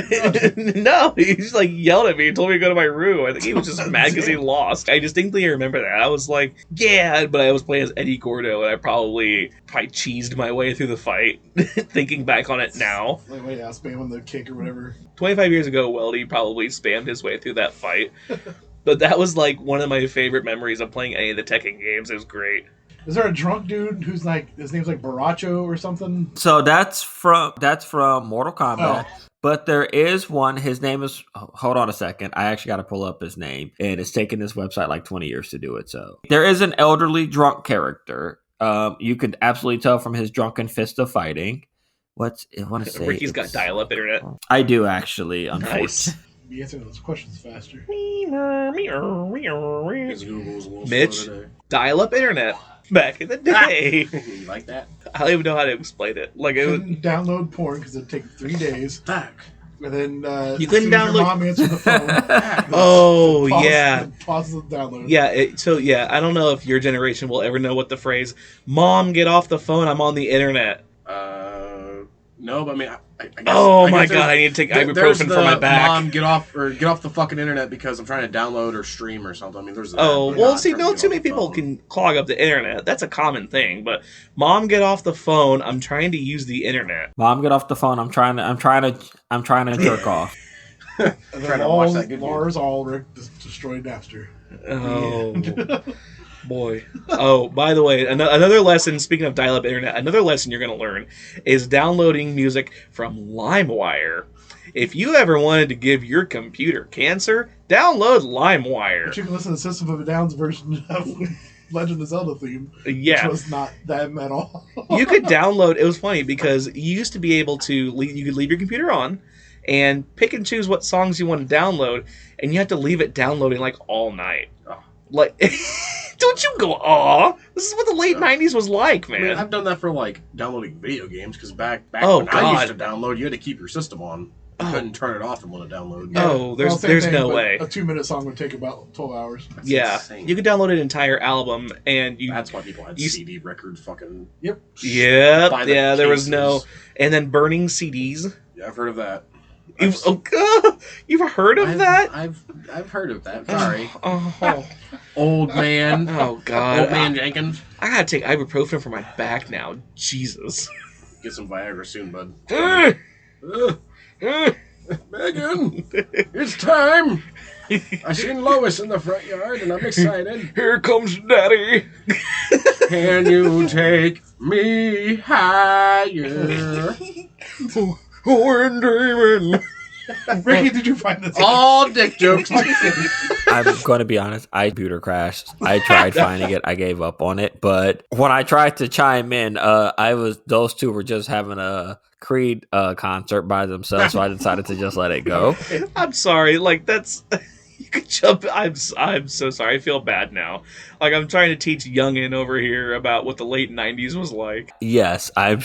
No, he just like yelled at me and told me to go to my room. I think he was just mad because he lost. I distinctly remember that. I was like, yeah, but I was playing as Eddie Gordo, and I probably cheesed my way through the fight. Thinking back on it now. Wait, spamming the kick or whatever. 25 years ago, Weldy probably spammed his way through that fight. But that was like one of my favorite memories of playing any of the Tekken games. It was great. Is there a drunk dude who's like, his name's like Baracho or something? So that's from Mortal Kombat. Oh. But there is one. His name is. Hold on a second. I actually got to pull up his name, and it's taken this website like 20 years to do it. So there is an elderly drunk character. You can absolutely tell from his drunken fist of fighting. I want to say Ricky's got dial-up internet. I do actually. Unfortunately. Nice. Be answering those questions faster. His Google's a little Mitch, slow today. dial-up internet. Back in the day. You like that? I don't even know how to explain it. Like it was, Couldn't download porn because it'd take 3 days. Back. And then You as couldn't soon as download- your mom answered the phone. oh pause, yeah. Pause the download. Yeah, I don't know if your generation will ever know what the phrase "Mom, get off the phone, I'm on the internet." No, but I mean, I guess, Oh I my guess god, I need to take there's ibuprofen for my back. Mom, get off the fucking internet because I'm trying to download or stream or something. I mean, there's that, Oh, but well, not see, trying to no get too off many the people phone. can clog up the internet. That's a common thing. But Mom, get off the phone, I'm trying to use the internet. Mom, get off the phone. I'm trying to jerk off. And Trying then to watch that good Lars Ulrich destroyed Napster. Oh, boy. Oh, by the way, another lesson, speaking of dial-up internet, another lesson you're going to learn is downloading music from LimeWire. If you ever wanted to give your computer cancer, download LimeWire. But you can listen to System of a Down's version of Legend of Zelda theme. Yeah. Which was not them at all. You could download, it was funny because you used to be able to, you could leave your computer on and pick and choose what songs you want to download, and you have to leave it downloading like all night. Oh. Like, don't you go, aw. This is what the late 90s was like, I man. mean, I've done that for like downloading video games because back Oh, when I used God. to download, you had to keep your system on. You couldn't turn it off and let it download. Oh, there's same thing, no but way. A 2-minute song would take about 12 hours. That's Yeah, insane. you could download an entire album, and you. That's why people had you- CD record fucking. Yep. Yep, by the yeah, there was no. cases. And then burning CDs. Yeah, I've heard of that. You've heard of that? I've heard of that. Sorry, Oh, old man. oh God. Old man Jenkins. I gotta take ibuprofen for my back now. Jesus. Get some Viagra soon, bud. Ugh. Megan, it's time. I seen Lois in the front yard, and I'm excited. Here comes Daddy. Can you take me higher? We're dreaming. Ricky, did you find this? All dick jokes. I'm going to be honest. I computer crashed. I tried finding it. I gave up on it. But when I tried to chime in, those two were just having a Creed concert by themselves, so I decided to just let it go. I'm sorry. Like that's. You could jump. I'm so sorry. I feel bad now. Like I'm trying to teach youngin over here about what the late '90s was like. Yes, I'm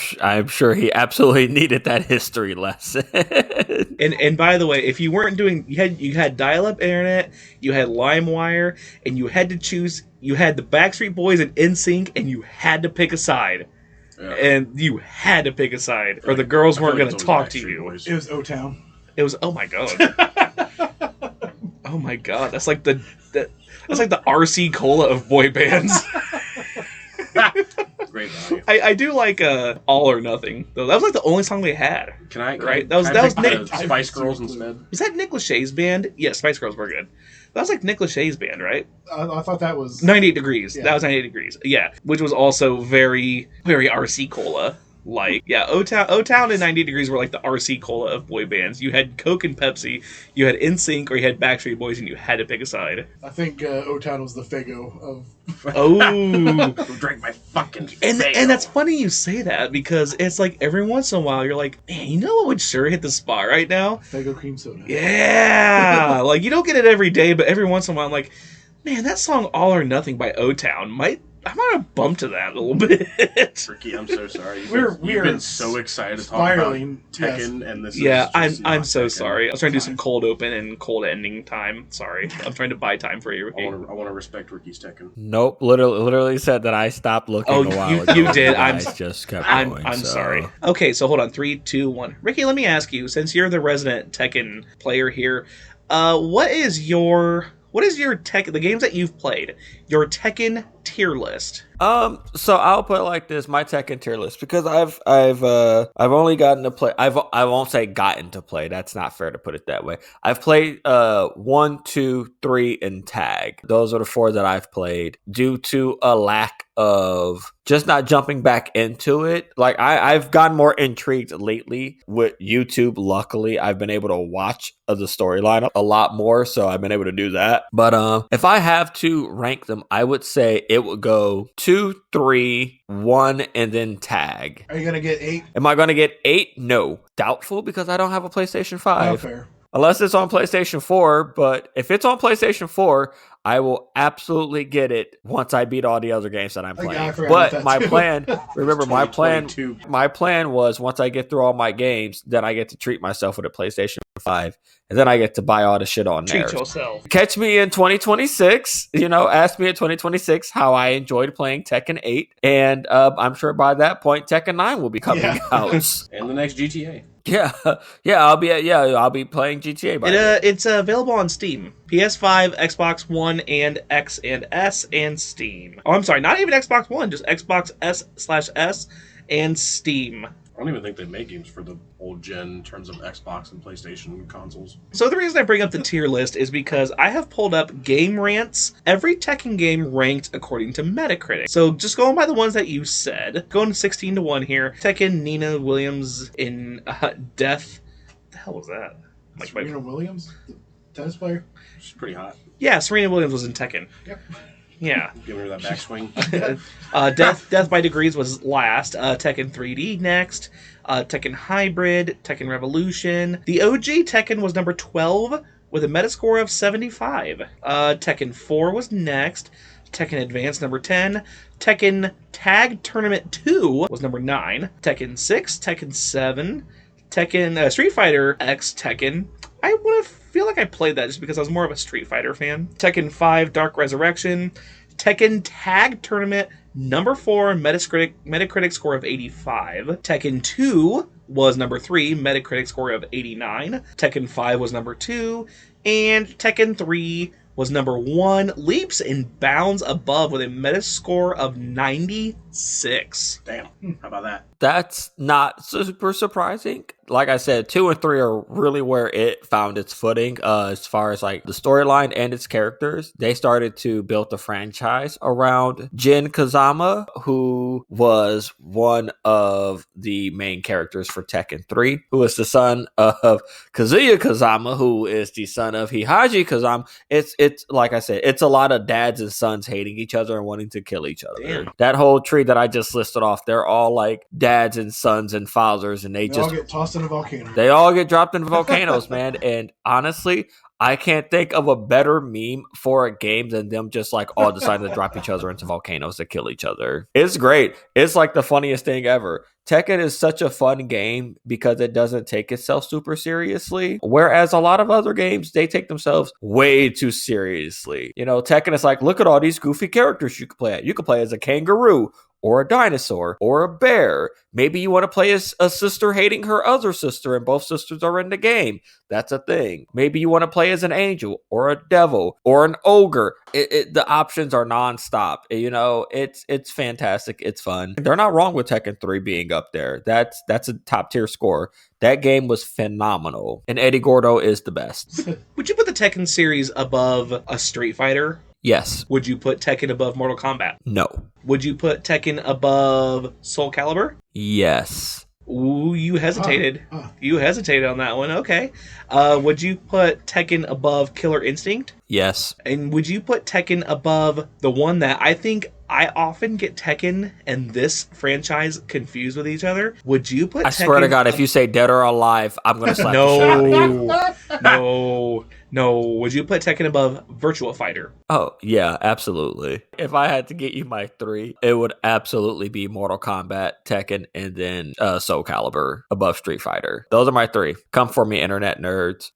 sure he absolutely needed that history lesson. And by the way, if you weren't doing, you had dial-up internet, you had LimeWire, and you had to choose. You had the Backstreet Boys and NSYNC, and you had to pick a side. Yeah. And you had to pick a side, or the girls I feel weren't like going it's to always talk to Backstreet you. Boys. It was O-Town. It was oh my god. Oh my god, that's like that's like the RC Cola of boy bands. Great value. I do like All or Nothing though. That was like the only song they had. Can I? Right, Can I that was pick Nick- the Spice Girls instead. Was that Nick Lachey's band? Yeah, Spice Girls were good. That was like Nick Lachey's band, right? I thought that was 98 Degrees. Yeah. That was 98 Degrees. Yeah, which was also very, very RC Cola. Like, yeah, O-Town and 90 Degrees were like the RC Cola of boy bands. You had Coke and Pepsi, you had NSYNC, or you had Backstreet Boys, and you had to pick a side. I think O-Town was the Fago of. Oh. Drink my fucking And Fago. that's funny you say that, because it's like every once in a while you're like, man, you know what would sure hit the spot right now? Fago cream soda. Yeah! Like, you don't get it every day, but every once in a while I'm like, man, that song All or Nothing by O-Town I might have bumped to that a little bit. Ricky, I'm so sorry. We're You've been so excited to talk about Tekken, and this is I'm so Tekken. sorry. I was trying to do some cold open and cold ending time. Sorry. I'm trying to buy time for you, Ricky. I want to respect Ricky's Tekken. Nope, literally said that I stopped looking a while ago. You did. Just kept I'm going, so. sorry. Okay, so hold on. 3, 2, 1. Ricky, let me ask you, since you're the resident Tekken player here, what is your the games that you've played, your Tekken tier list? So I'll put it like this: my Tekken tier list, because I've only gotten to play. I won't say gotten to play. That's not fair to put it that way. I've played 1, 2, 3, and tag. Those are the 4 that I've played due to a lack of just not jumping back into it. Like I've gotten more intrigued lately with YouTube. Luckily, I've been able to watch the storyline a lot more, so I've been able to do that. But if I have to rank them, I would say it would go 2, 3, 1, and then tag. Are you gonna get 8? Am I going to get 8? No. Doubtful, because I don't have a PlayStation 5. Oh, fair. Unless it's on PlayStation 4, but if it's on PlayStation 4, I will absolutely get it once I beat all the other games that I'm playing. But my plan, remember my plan was once I get through all my games, then I get to treat myself with a PlayStation 5, and then I get to buy all the shit on there. Treat yourself. Catch me in 2026, ask me in 2026 how I enjoyed playing Tekken 8, and I'm sure by that point Tekken 9 will be coming out. And the next GTA. I'll be playing GTA by then. It's available on Steam, PS5, Xbox One, and X and S, and Steam. Oh, I'm sorry, not even Xbox One, just Xbox S/S and Steam. I don't even think they make games for the old gen in terms of Xbox and PlayStation consoles. So the reason I bring up the tier list is because I have pulled up game rants, every Tekken game ranked according to Metacritic. So just going by the ones that you said, going 16 to 1 here, Tekken, Nina Williams in Death. What the hell was that? Serena Williams, the tennis player? She's pretty hot. Yeah, Serena Williams was in Tekken. Yep. Yeah. Giving her that backswing. Death by Degrees was last. Tekken 3D next. Tekken Hybrid. Tekken Revolution. The OG Tekken was number 12 with a Metascore of 75. Tekken 4 was next. Tekken Advance number 10. Tekken Tag Tournament 2 was number 9. Tekken 6. Tekken 7. Tekken Street Fighter X Tekken. I would have feel like I played that just because I was more of a Street Fighter fan. Tekken 5 Dark Resurrection. Tekken Tag Tournament number 4, Metacritic score of 85. Tekken 2 was number 3, Metacritic score of 89. Tekken 5 was number 2. And Tekken 3 was number 1, leaps and bounds above with a Metascore of 96. Damn. How about that? That's not super surprising. Like I said, 2 and 3 are really where it found its footing as far as like the storyline and its characters. They started to build the franchise around Jin Kazama, who was one of the main characters for Tekken 3, who is the son of Kazuya Kazama, who is the son of Hihaji Kazama. It's like I said, it's a lot of dads and sons hating each other and wanting to kill each other. Damn. That whole tree that I just listed off, they're all like dads and sons and fathers, and they just all get tossed in a volcano. They all get dropped into volcanoes, man. And honestly, I can't think of a better meme for a game than them just like all deciding to drop each other into volcanoes to kill each other. It's great. It's like the funniest thing ever. Tekken is such a fun game because it doesn't take itself super seriously. Whereas a lot of other games, they take themselves way too seriously. Tekken is like, look at all these goofy characters you can play at. You can play as a kangaroo, or a dinosaur or a bear. Maybe you want to play as a sister hating her other sister and both sisters are in the game. That's a thing. Maybe you want to play as an angel or a devil or an ogre. The options are nonstop. You know, it's fantastic. It's fun. They're not wrong with Tekken 3 being up there. That's a top tier score. That game was phenomenal. And Eddie Gordo is the best. Would you put the Tekken series above a Street Fighter? Yes. Would you put Tekken above Mortal Kombat? No. Would you put Tekken above Soul Calibur? Yes. Ooh, you hesitated. You hesitated on that one. Okay. Would you put Tekken above Killer Instinct? Yes. And would you put Tekken above the one that I think I often get Tekken and this franchise confused with each other? Would you put I swear to God, if you say Dead or Alive, I'm going to slap the shit. No. Would you put Tekken above Virtua Fighter? Oh, yeah, absolutely. If I had to get you my 3, it would absolutely be Mortal Kombat, Tekken, and then Soul Calibur above Street Fighter. Those are my 3. Come for me, internet nerds.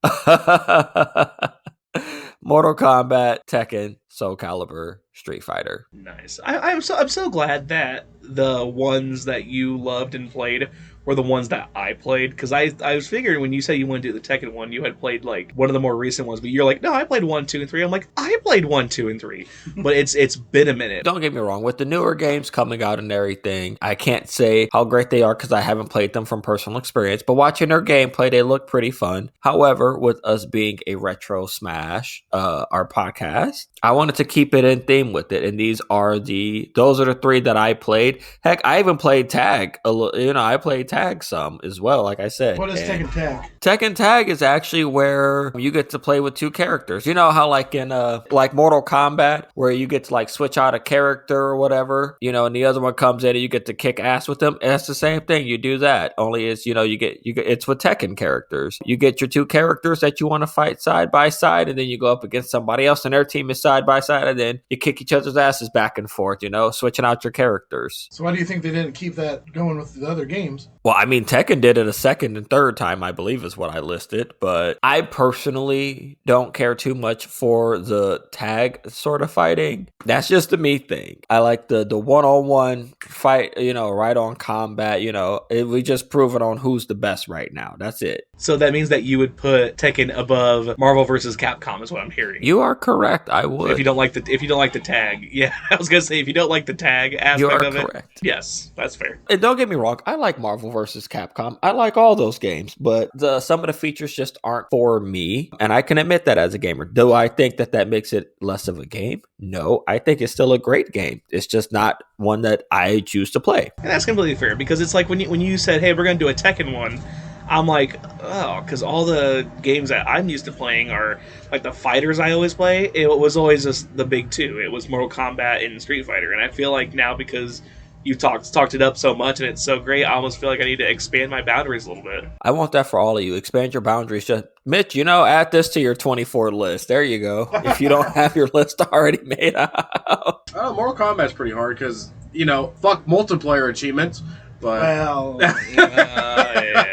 Mortal Kombat, Tekken, Soul Calibur, Street Fighter. Nice. I'm so glad that the ones that you loved and played were the ones that I played, because I was figuring when you said you want to do the Tekken one, you had played like one of the more recent ones, but you're like, no, I played 1, 2, and 3. I'm like, I played 1, 2, and 3, but it's been a minute. Don't get me wrong, with the newer games coming out and everything, I can't say how great they are because I haven't played them from personal experience, but watching their gameplay, they look pretty fun. However, with us being a retro smash, our podcast, I wanted to keep it in theme with it, and those are the 3 that I played. Heck, I even played tag. I played tag some as well, like I said. What is Tekken Tag? Tekken Tag is actually where you get to play with 2 characters. You know how like in like Mortal Kombat, where you get to like switch out a character or whatever, and the other one comes in and you get to kick ass with them. And that's the same thing. You do that. Only is you get it's with Tekken characters. You get your 2 characters that you want to fight side by side, and then you go up against somebody else and their team is side by side, and then you kick each other's asses back and forth, switching out your characters. So why do you think they didn't keep that going with the other games? Well, I mean, Tekken did it a second and third time, I believe is what I listed, but I personally don't care too much for the tag sort of fighting. That's just a me thing. I like the one-on-one fight, right on combat, we just prove it on who's the best right now. That's it. So that means that you would put Tekken above Marvel vs. Capcom is what I'm hearing. You are correct. I would. If you don't like the tag. Yeah, I was going to say, if you don't like the tag aspect of it. Yes, that's fair. And don't get me wrong, I like Marvel vs. Capcom. I like all those games, but some of the features just aren't for me, and I can admit that as a gamer. Do I think that makes it less of a game? No, I think it's still a great game. It's just not one that I choose to play. And that's completely fair, because it's like when you said, hey, we're going to do a Tekken one, I'm like, oh, because all the games that I'm used to playing are like the fighters I always play. It was always just the big 2. It was Mortal Kombat and Street Fighter, and I feel like now because you talked it up so much and it's so great, I almost feel like I need to expand my boundaries a little bit. I want that for all of you. Expand your boundaries. Just Mitch, add this to your 24 list. There you go. If you don't have your list already made out. Mortal Kombat's pretty hard because, fuck multiplayer achievements. But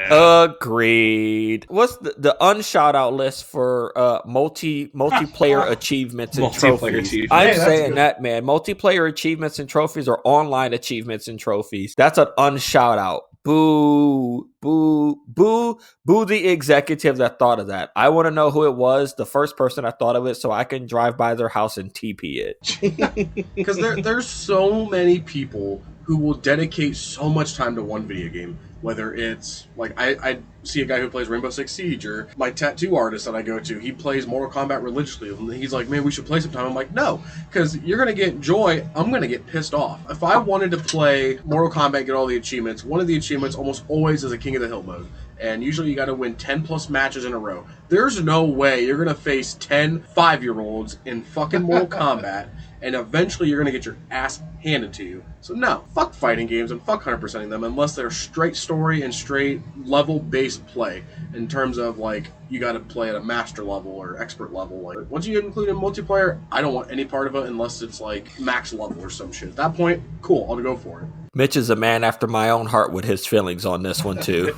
Agreed. What's the unshout out list for multiplayer achievements and trophies? I'm saying that, man. Multiplayer achievements and trophies or online achievements and trophies. That's an unshout out. Boo, boo, boo, boo the executive that thought of that. I want to know who it was, the first person that thought of it, so I can drive by their house and TP it. Because there's so many people who will dedicate so much time to one video game. Whether it's, like, I see a guy who plays Rainbow Six Siege, or my tattoo artist that I go to, he plays Mortal Kombat religiously. And he's like, man, we should play sometime. I'm like, no, because you're going to get joy, I'm going to get pissed off. If I wanted to play Mortal Kombat, get all the achievements, one of the achievements almost always is a King of the Hill mode. And usually you got to win 10 plus matches in a row. There's no way you're going to face 10 5-year-olds in fucking Mortal Kombat, and eventually you're going to get your ass handed to you. So no, fuck fighting games and fuck 100%ing them unless they're straight story and straight level-based play. In terms of, like, you got to play at a master level or expert level. Like, once you include in multiplayer, I don't want any part of it unless it's, like, max level or some shit. At that point, cool, I'll go for it. Mitch is a man after my own heart with his feelings on this one, too.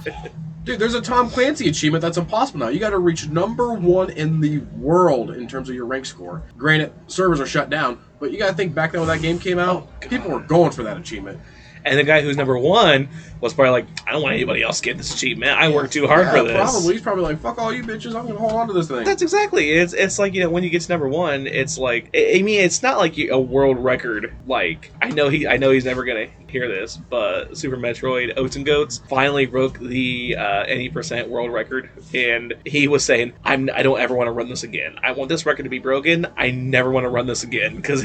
Dude, there's a Tom Clancy achievement that's impossible now. You got to reach #1 in the world in terms of your rank score. Granted, servers are shut down, but you got to think back then when that game came out, people were going for that achievement. And the guy who's #1 was probably like, I don't want anybody else getting this achievement. I worked too hard for this. Probably. He's probably like, fuck all you bitches. I'm going to hold on to this thing. That's exactly. It's like, when you get to #1, it's like, I mean, it's not like a world record. Like, I know he's never going to hear this, but Super Metroid Oats and Goats finally broke the any percent world record, and he was saying, I don't ever want to run this again. I want this record to be broken. I never want to run this again, because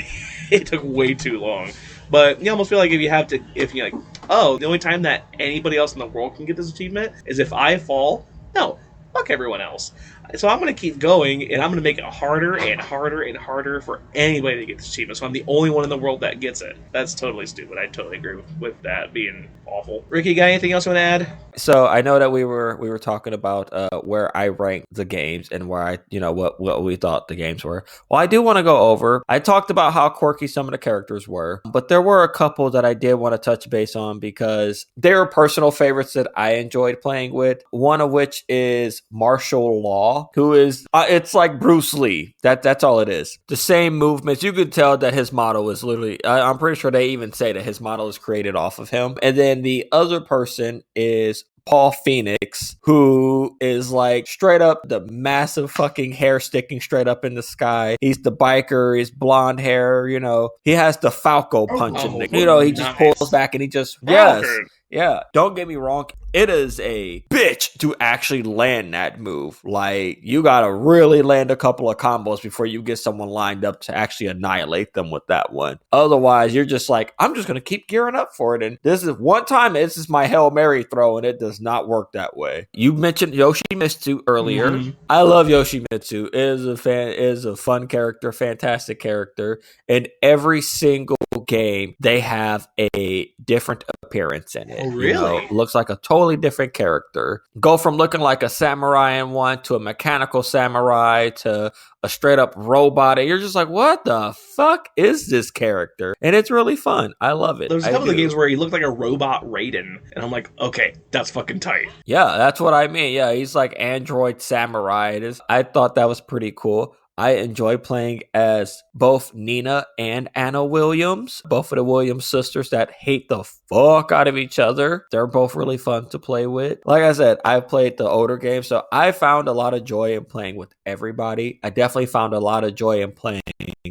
it took way too long. But you almost feel like if you're like, oh, the only time that anybody else in the world can get this achievement is if I fall. No, fuck everyone else. So I'm going to keep going, and I'm going to make it harder and harder and harder for anybody to get this achievement. So I'm the only one in the world that gets it. That's totally stupid. I totally agree with that being awful. Ricky, got anything else you want to add? So I know that we were talking about where I ranked the games and where I, what we thought the games were. Well, I do want to go over. I talked about how quirky some of the characters were, but there were a couple that I did want to touch base on because they were personal favorites that I enjoyed playing with. One of which is Martial Law, who is it's like Bruce Lee. That's all it is. The same movements. You could tell that his model is literally. I'm pretty sure they even say that his model is created off of him. And then the other person is Paul Phoenix, who is like straight up the massive fucking hair sticking straight up in the sky. He's the biker, he's blonde hair, he has the Falco punch in the, he just pulls back and he just, yes. Yeah, don't get me wrong. It is a bitch to actually land that move. Like, you gotta really land a couple of combos before you get someone lined up to actually annihilate them with that one. Otherwise, you're just like, I'm just gonna keep gearing up for it. And this is my Hail Mary throw, and it does not work that way. You mentioned Yoshimitsu earlier. Mm-hmm. I love Yoshimitsu. It is a fun character, fantastic character. In every single game, they have a different appearance in it. Oh, really? Looks like a totally different character. Go from looking like a samurai in one to a mechanical samurai to a straight up robot. And you're just like, what the fuck is this character? And it's really fun. I love it. There's a couple of games where he looked like a robot Raiden. And I'm like, okay, that's fucking tight. Yeah, that's what I mean. Yeah, he's like android samurai. I thought that was pretty cool. I enjoy playing as both Nina and Anna Williams, both of the Williams sisters that hate the fuck out of each other. They're both really fun to play with. Like I said, I've played the older games, so I found a lot of joy in playing with everybody. I definitely found a lot of joy in playing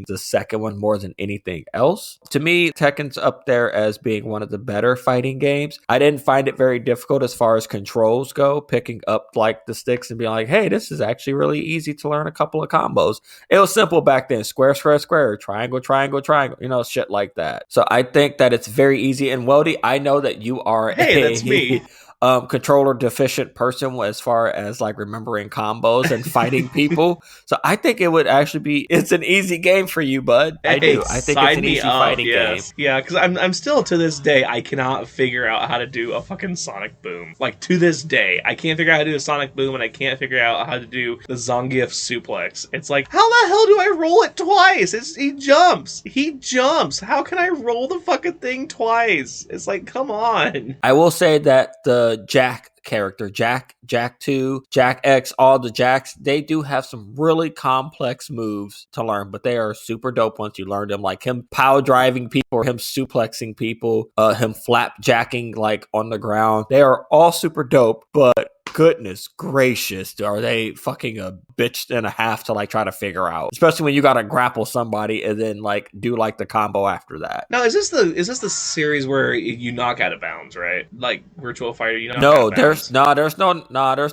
the second one more than anything else. To me, Tekken's up there as being one of the better fighting games. I didn't find it very difficult as far as controls go, picking up like the sticks and being like, hey, this is actually really easy to learn a couple of combos. It was simple back then. Square, square, square, triangle, triangle, triangle, shit like that. So I think that it's very easy. And Weldy, I know that you are that's me. Controller deficient person as far as like remembering combos and fighting people. So I think it would actually it's an easy game for you, bud. I do. I think it's an easy fighting game. Yeah, because I'm still to this day, I cannot figure out how to do a fucking Sonic Boom. Like to this day, I can't figure out how to do a Sonic Boom, and I can't figure out how to do the Zangief suplex. It's like, how the hell do I roll it twice? He jumps. How can I roll the fucking thing twice? It's like, come on. I will say that the Jack character, Jack 2, Jack X, all the Jacks, they do have some really complex moves to learn, but they are super dope once you learn them, like him power driving people or him suplexing people, him flapjacking like on the ground. They are all super dope, but goodness gracious, are they fucking a bitch and a half to like try to figure out, especially when you gotta grapple somebody and then like do like the combo after that. Now, is this the series where you knock out of bounds, right? Like Virtual Fighter, you knock no, out of bounds? there's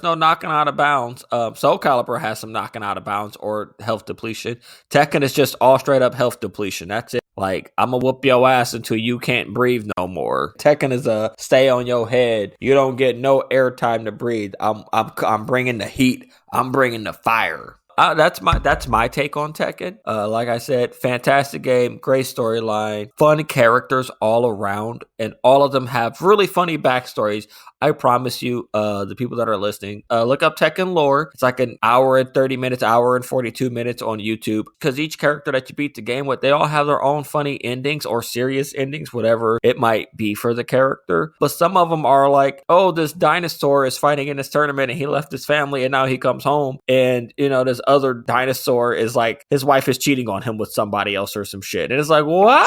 no knocking out of bounds. Soul Calibur has some knocking out of bounds or health depletion. Tekken is just all straight up health depletion. That's it. Like, I'm gonna whoop your ass until you can't breathe no more. Tekken is a stay on your head. You don't get no airtime to breathe. I'm bringing the heat. I'm bringing the fire. That's my take on Tekken. Like I said, fantastic game, great storyline, fun characters all around, and all of them have really funny backstories. I promise you, the people that are listening, look up Tekken lore. It's like an hour and 30 minutes, hour and 42 minutes on YouTube, because each character that you beat the game with, they all have their own funny endings or serious endings, whatever it might be for the character. But some of them are like, oh, this dinosaur is fighting in this tournament and he left his family and now he comes home. And, this other dinosaur is like, his wife is cheating on him with somebody else or some shit. And it's like, what?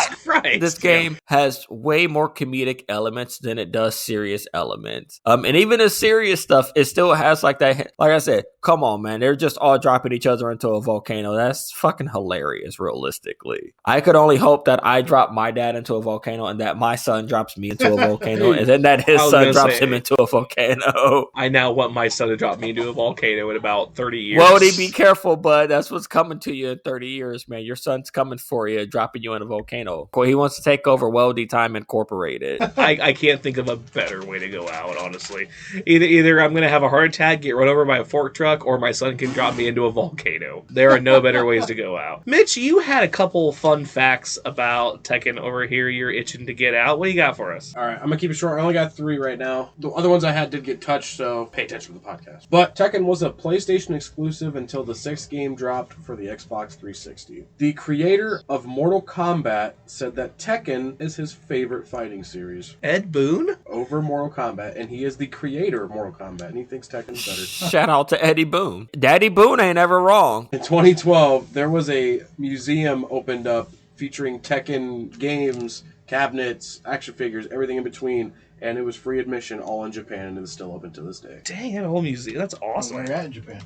Jesus Christ. This game has way more comedic elements than it does serious elements. And even the serious stuff, it still has like that. Like I said, come on, man. They're just all dropping each other into a volcano. That's fucking hilarious, realistically. I could only hope that I drop my dad into a volcano and that my son drops me into a volcano and then that his son drops him into a volcano. I now want my son to drop me into a volcano in about 30 years. Weldy, be careful, bud. That's what's coming to you in 30 years, man. Your son's coming for you, dropping you in a volcano. He wants to take over Weldy Time Incorporated. I can't think of a better way to go out, honestly. Either I'm going to have a heart attack, get run over by a fork truck, or my son can drop me into a volcano. There are no better ways to go out. Mitch, you had a couple fun facts about Tekken over here you're itching to get out. What do you got for us? All right, I'm going to keep it short. I only got 3 right now. The other ones I had did get touched, so pay attention to the podcast. But Tekken was a PlayStation exclusive until the 6th game dropped for the Xbox 360. The creator of Mortal Kombat said that Tekken is his favorite fighting series. Ed Boon? Over Mortal Kombat, and he is the creator of Mortal Kombat, and he thinks Tekken's better. Shout out to Eddie Boon. Daddy Boon ain't ever wrong. In 2012, there was a museum opened up featuring Tekken games, cabinets, action figures, everything in between, and it was free admission all in Japan, and it is still open to this day. Dang, a whole museum. That's awesome. Where at in Japan?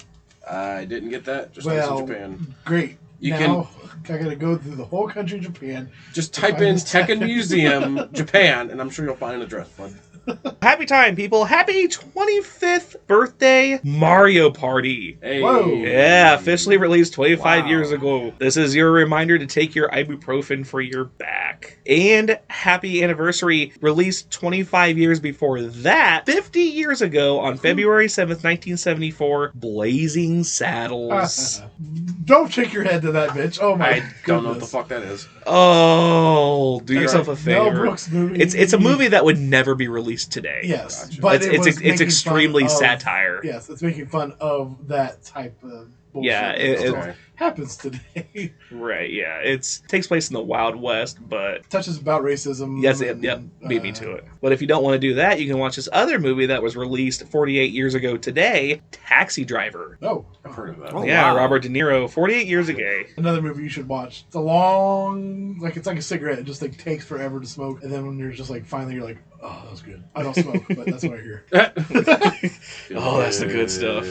I didn't get that. Just Well, in Japan. Great. You I gotta go through the whole country of Japan. Just type in Tekken Museum, Japan, and I'm sure you'll find an address, bud. Happy time, people. Happy 25th birthday, Mario Party. Hey. Whoa. Yeah, officially released 25 Wow. years ago. This is your reminder to take your ibuprofen for your back. And happy anniversary, released 25 years before that, 50 years ago on February 7th, 1974, Blazing Saddles. Don't shake your head to that, bitch. Oh my I don't know what the goodness. fuck that is. Oh, do yourself a Mel favor. Brooks movie. It's a movie that would never be released today. Yes, Gotcha. but It's making extremely fun of- satire. Yes, it's making fun of that type of bullshit. Yeah, that Okay. happens today. Right, yeah. It takes place in the Wild West, but Touches about racism. yes, and, yep, beat me to it. But if you don't want to do that, you can watch this other movie that was released 48 years ago today, Taxi Driver. Oh, I've heard of that. Oh, Yeah, wow. Robert De Niro, 48 years ago. another movie you should watch. It's a long, it's like a cigarette. It just like takes forever to smoke, and then when you're just like finally you're like, oh, that was good. I don't smoke, but that's what I hear. Oh, that's the good stuff.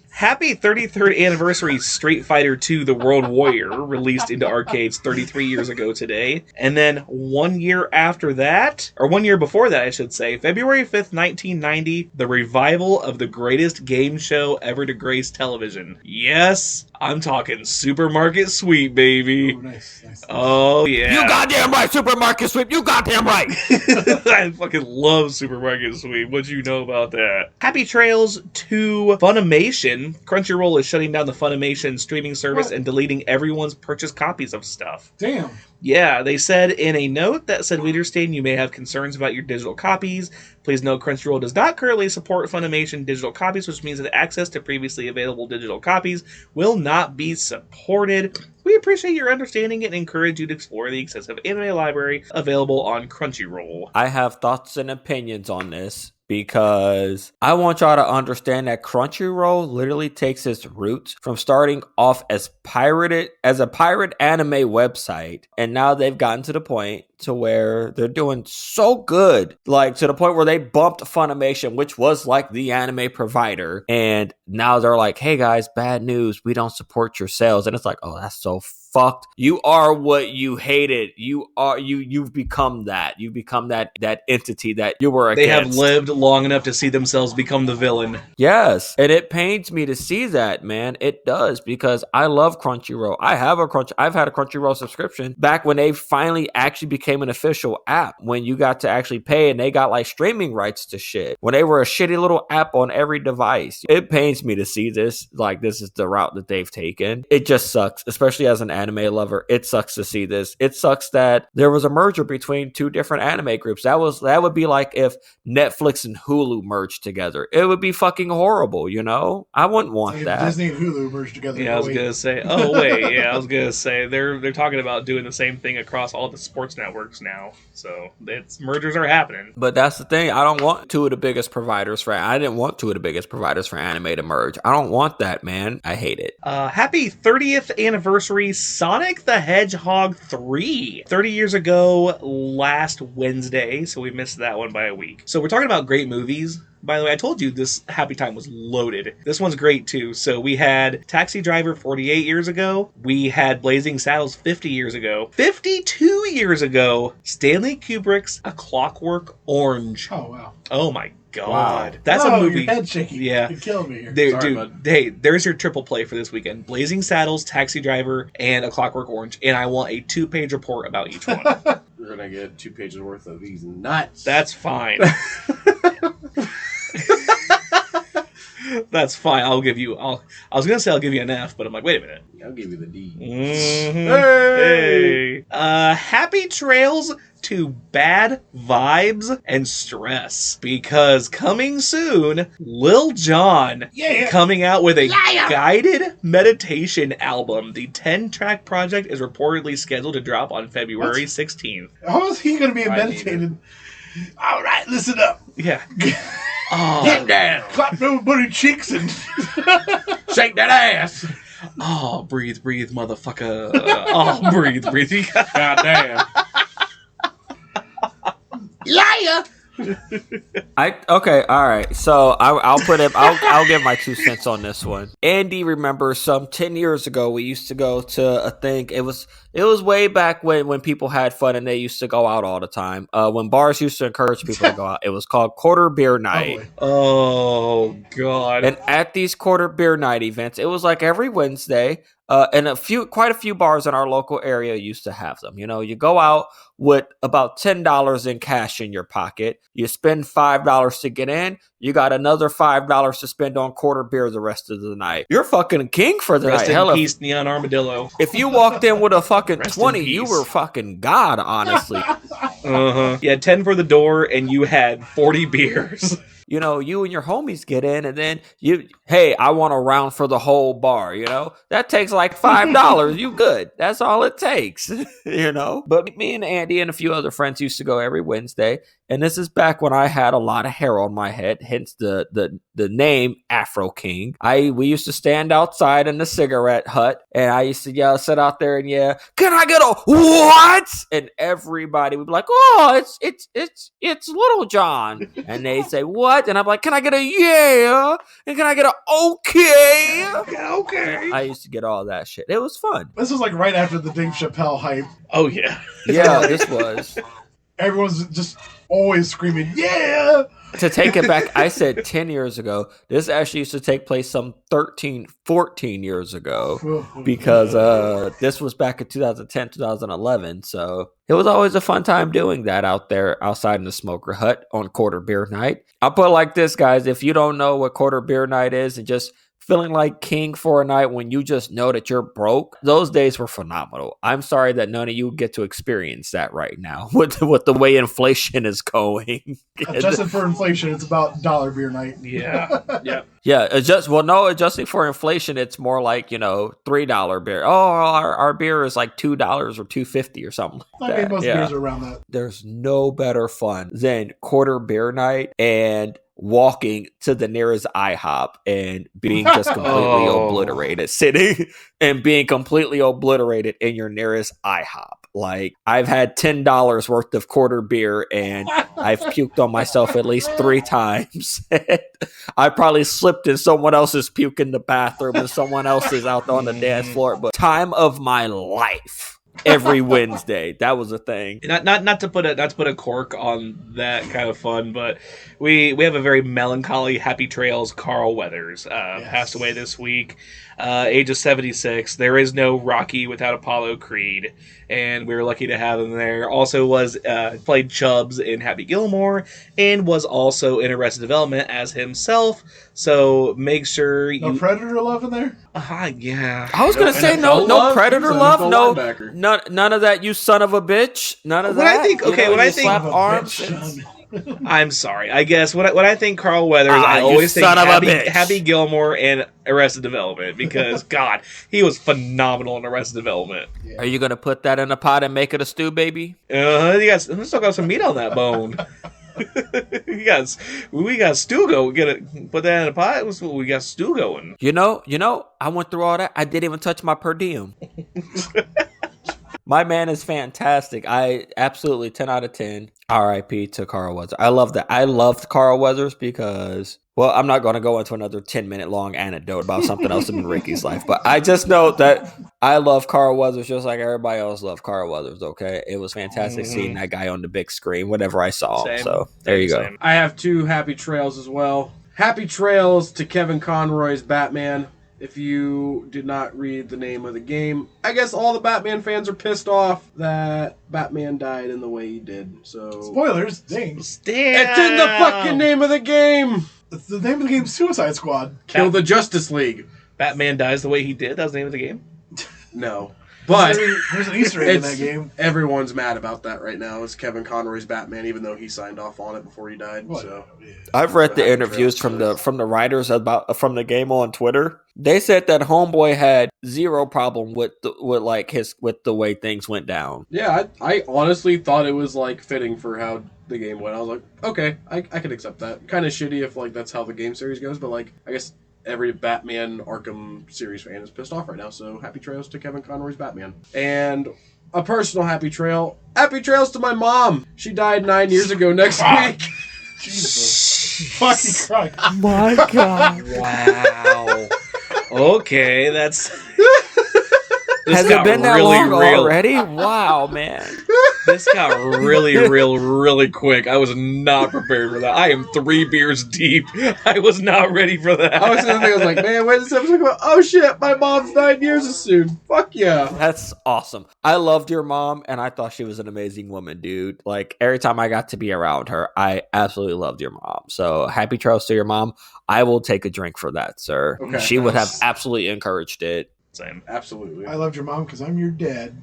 Happy 33rd anniversary Street Fighter II The World Warrior, released into arcades 33 years ago today. And then 1 year after that, or 1 year before that, I should say, February 5th, 1990, the revival of the greatest game show ever to grace television. Yes, I'm talking Supermarket Sweep, baby. Oh, nice. Oh, yeah. You goddamn right, Supermarket Sweep. You goddamn right. I fucking love Supermarket Sweep. What you know about that? Happy trails to Funimation. Crunchyroll is shutting down the Funimation streaming service What? and deleting everyone's purchased copies of stuff. Damn. Yeah, they said in a note that said, we understand you may have concerns about your digital copies. Please note Crunchyroll does not currently support Funimation digital copies, which means that access to previously available digital copies will not be supported. We appreciate your understanding and encourage you to explore the extensive anime library available on Crunchyroll. I have thoughts and opinions on this because I want y'all to understand that Crunchyroll literally takes its roots from starting off as a pirate anime website, and now they've gotten to the point to where they're doing so good, like to the point where they bumped Funimation, which was like the anime provider, and now they're like, hey guys, bad news, we don't support your sales. And it's like, oh, that's so fucked. You are what you hated. You've become that. You've become that entity that you were against. They have lived long enough to see themselves become the villain. Yes, and it pains me to see that, man. It does, because I love Crunchyroll. I've had a Crunchyroll subscription back when they finally actually became an official app, when you got to actually pay and they got like streaming rights to shit. When they were a shitty little app on every device. It pains me to see this. Like, this is the route that they've taken. It just sucks, especially as an anime lover. It sucks to see this. It sucks that there was a merger between two different anime groups. That would be like if Netflix and Hulu merged together. It would be fucking horrible, you know? I wouldn't want like that. Disney and Hulu merged together. Yeah, I was gonna say. Oh wait, yeah, I was gonna say they're talking about doing the same thing across all the sports networks now. So mergers are happening. But that's the thing. I don't want two of the biggest providers for. I didn't want two of the biggest providers for anime to merge. I don't want that, man. I hate it. Happy 30th anniversary, Sonic the Hedgehog 3. 30 years ago, last Wednesday, so we missed that one by a week. So we're talking about great movies. By the way, I told you this Happy Time was loaded. This one's great too. So we had Taxi Driver 48 years ago. We had Blazing Saddles 50 years ago. 52 years ago, Stanley Kubrick's A Clockwork Orange. Oh, wow. Oh my God. Wow. That's a movie. Your head shaking. Yeah. You're killing me here. Sorry, Dude, bud. hey, there's your triple play for this weekend. Blazing Saddles, Taxi Driver, and A Clockwork Orange. And I want a 2-page report about each one. We're gonna get 2 pages worth of these nuts. That's fine. That's fine. I was gonna say I'll give you an F, but I'm like, wait a minute. I'll give you the D. Mhm. Hey! Happy trails to bad vibes and stress, because coming soon, Lil Jon coming out with a guided meditation album. The 10-track project is reportedly scheduled to drop on February 16th. How is he going to be I meditating? All right, listen up. Yeah. Get Oh, down! Clap everybody cheeks and Shake that ass! oh, breathe, motherfucker. Oh, breathe. God damn. liar. Okay, all right. So I'll give my 2 cents on this one. Andy remembers some 10 years ago we used to go to a thing. It was way back when people had fun and they used to go out all the time. When bars used to encourage people to go out. It was called Quarter Beer Night. Oh, God. And at these Quarter Beer Night events, it was like every Wednesday. And quite a few bars in our local area used to have them. You know, you go out with about $10 in cash in your pocket. You spend $5 to get in. You got another $5 to spend on quarter beer the rest of the night. You're fucking king for the Rest night. in Hell, peace, Neon Armadillo. if you walked in with a fucking Rest in 20, you peace. were fucking God, honestly. Uh-huh. You had 10 for the door, and you had 40 beers. You know, you and your homies get in, and then hey, I want a round for the whole bar, you know? That takes like $5. You good. That's all it takes, you know? But me and Andy and a few other friends used to go every Wednesday, and this is back when I had a lot of hair on my head, hence the name Afro King. We used to stand outside in the cigarette hut, and I used to sit out there and can I get a what? And everybody would be like, oh, it's Little John. And they say, what? And I'm like, can I get a yeah? And can I get a okay? Okay. I used to get all that shit. It was fun. This was like right after the Dave Chappelle hype. Oh, yeah. Yeah, this was. Everyone's just always screaming, yeah! To take it back, I said 10 years ago. This actually used to take place some 13, 14 years ago, because this was back in 2010, 2011. So it was always a fun time doing that out there outside in the smoker hut on Quarter Beer Night. I'll put it like this, guys. If you don't know what Quarter Beer Night is and just feeling like king for a night when you just know that you're broke, those days were phenomenal. I'm sorry that none of you get to experience that right now with the way inflation is going. Adjusted for inflation, it's about dollar beer night. Yeah. Yeah. Yeah, adjusting for inflation, it's more like, $3 beer. Oh, our beer is like $2 or $2.50 or something like I that. think most Yeah. beers are around that. There's no better fun than Quarter Beer Night and walking to the nearest IHOP and being just completely obliterated, sitting and being completely obliterated in your nearest IHOP. Like, I've had $10 worth of quarter beer, and I've puked on myself at least 3 times. I probably slipped in someone else's puke in the bathroom, and someone else is out on the dance floor. But time of my life. Every Wednesday, that was a thing. Not to put a cork on that kind of fun, but we have a very melancholy Happy Trails Carl Weathers passed away this week, age of 76. There is no Rocky without Apollo Creed, and we were lucky to have him there. Also was played Chubbs in Happy Gilmore, and was also in Arrested Development as himself. So make sure you No Predator love in there. Yeah. I was gonna say no Predator love, none of that. You son of a bitch. None of that. When I think slap arms. I'm sorry. I guess when I think Carl Weathers, I you always think son of a bitch. Happy Gilmore and Arrested Development because God, he was phenomenal in Arrested Development. Are you gonna put that in a pot and make it a stew, baby? We still got some meat on that bone. we got stew going. Put that in a pot. We got stew going. You know. I went through all that. I didn't even touch my per diem. My man is fantastic. I absolutely 10 out of 10. R.I.P. to Carl Weathers. I love that. I loved Carl Weathers because, well, I'm not going to go into another 10-minute long anecdote about something else in Ricky's life, but I just know that I love Carl Weathers just like everybody else loved Carl Weathers, okay? It was fantastic seeing that guy on the big screen whenever I saw him. So there you go. I have 2 happy trails as well. Happy trails to Kevin Conroy's Batman. If you did not read the name of the game, I guess all the Batman fans are pissed off that Batman died in the way he did. So Spoilers, dang. It's in the fucking name of the game. It's the name of the game, Suicide Squad. Kill the Justice League. Batman dies the way he did. That was the name of the game. No. But there's an Easter egg in that game. Everyone's mad about that right now. It's Kevin Conroy's Batman, even though he signed off on it before he died. So I've read the interviews from the writers from the game on Twitter. They said that Homeboy had zero problem with the way things went down. Yeah, I honestly thought it was like fitting for how the game went. I was like, okay, I can accept that. Kind of shitty if like that's how the game series goes, but like I guess every Batman Arkham series fan is pissed off right now, so happy trails to Kevin Conroy's Batman. And a personal happy trails to my mom. She died 9 years ago next week. Jesus fucking Christ. My God. Wow. Okay, that's... Has it been that long already? Wow, man. This got really quick. I was not prepared for that. I am 3 beers deep. I was not ready for that. I was sitting there, I was like, man, wait a second. Oh shit, my mom's 9 years soon. Fuck yeah. That's awesome. I loved your mom, and I thought she was an amazing woman, dude. Like, every time I got to be around her, I absolutely loved your mom. So, happy trails to your mom. I will take a drink for that, sir. Okay, she would have absolutely encouraged it. Same. Absolutely. I loved your mom because I'm your dad.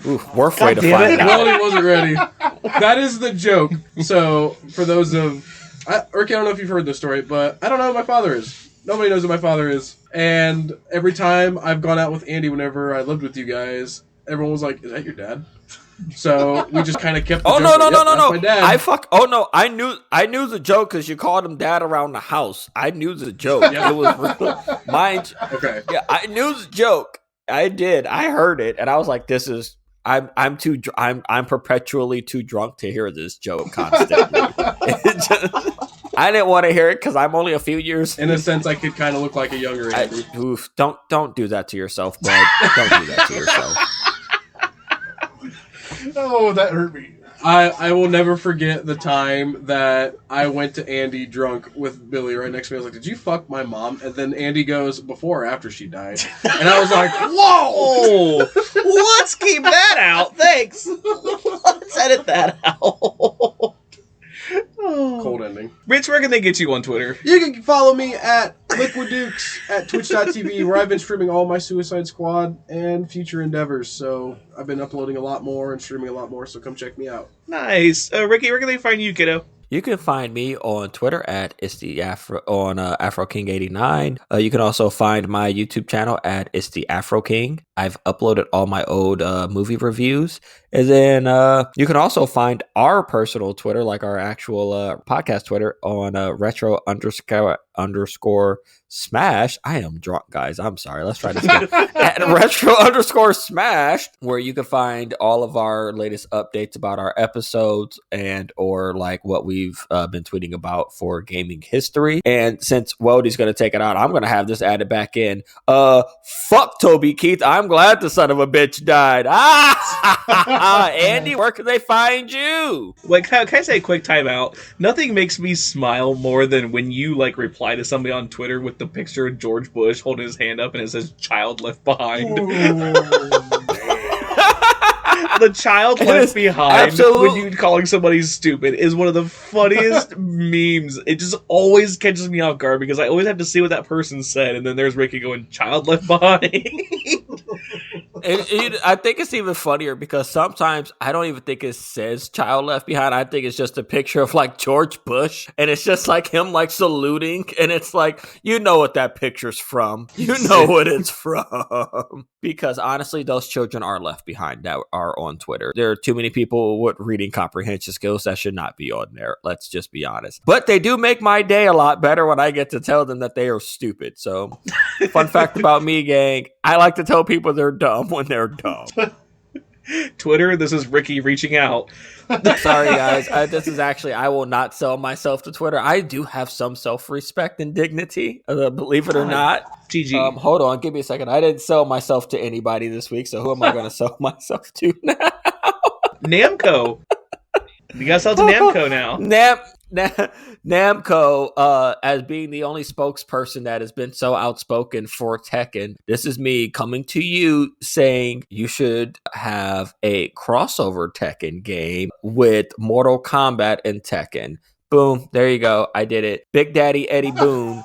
Ooh, worth way to find out. Weldy wasn't ready. That is the joke. So, for those Ricky, I don't know if you've heard this story, but I don't know who my father is. Nobody knows who my father is. And every time I've gone out with Andy whenever I lived with you guys, everyone was like, is that your dad? So we just kind of kept the joke. No. My dad. I knew the joke because you called him dad around the house. I knew the joke. Yeah. It was real. Okay. Yeah, I knew the joke. I did. I heard it, and I was like, "This is." I'm perpetually too drunk to hear this joke constantly. I didn't want to hear it because I'm only a few years. In a sense, I could kind of look like a younger Andy. Don't do that to yourself, bud. Don't do that to yourself. Oh, that hurt me. I will never forget the time that I went to Andy drunk with Billy right next to me. I was like, did you fuck my mom? And then Andy goes, before or after she died? And I was like, whoa! Let's keep that out. Thanks. Let's edit that out. Cold ending. Rich, where can they get you on Twitter? You can follow me at LiquidDukes at Twitch.tv, where I've been streaming all my Suicide Squad and future endeavors. So I've been uploading a lot more and streaming a lot more, so come check me out. Nice. Ricky, where can they find you, kiddo? You can find me on Twitter at AfroKing89. You can also find my YouTube channel at It's the Afro King. I've uploaded all my old movie reviews. And then you can also find our personal Twitter, like our actual podcast Twitter, on retro_smash. I am drunk, guys. I'm sorry. Let's try this again. At retro_smash, where you can find all of our latest updates about our episodes and or like what we've been tweeting about for gaming history. And since Weldy's going to take it out, I'm going to have this added back in. Fuck Toby Keith. I'm glad the son of a bitch died. Andy, where can they find you? Like, can I say a quick timeout? Nothing makes me smile more than when you like reply to somebody on Twitter with the picture of George Bush holding his hand up and it says "child left behind." The child left behind when you calling somebody stupid is one of the funniest memes. It just always catches me off guard because I always have to see what that person said, and then there's Ricky going "child left behind." I think it's even funnier because sometimes I don't even think it says child left behind. I think it's just a picture of like George Bush and it's just like him like saluting. And it's like, you know what that picture's from. You know what it's from. Because honestly, those children are left behind that are on Twitter. There are too many people with reading comprehension skills that should not be on there. Let's just be honest. But they do make my day a lot better when I get to tell them that they are stupid. So fun fact about me, gang, I like to tell people they're dumb when they're dumb. Twitter, this is Ricky reaching out. Sorry, guys. I will not sell myself to Twitter. I do have some self-respect and dignity, believe it or not. GG. Hold on. Give me a second. I didn't sell myself to anybody this week, so who am I going to sell myself to now? Namco. You got to sell to Namco now. Namco, as being the only spokesperson that has been so outspoken for Tekken, this is me coming to you saying you should have a crossover Tekken game with Mortal Kombat and Tekken. Boom, there you go. I did it. Big Daddy Eddie Boone.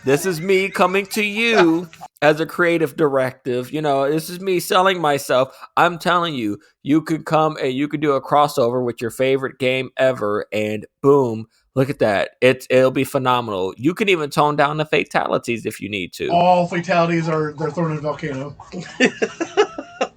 This is me coming to you as a creative directive. You know, this is me selling myself. I'm telling you, you could come and you could do a crossover with your favorite game ever, and boom, look at that. It'll be phenomenal. You can even tone down the fatalities if you need to. All fatalities they're thrown in a volcano.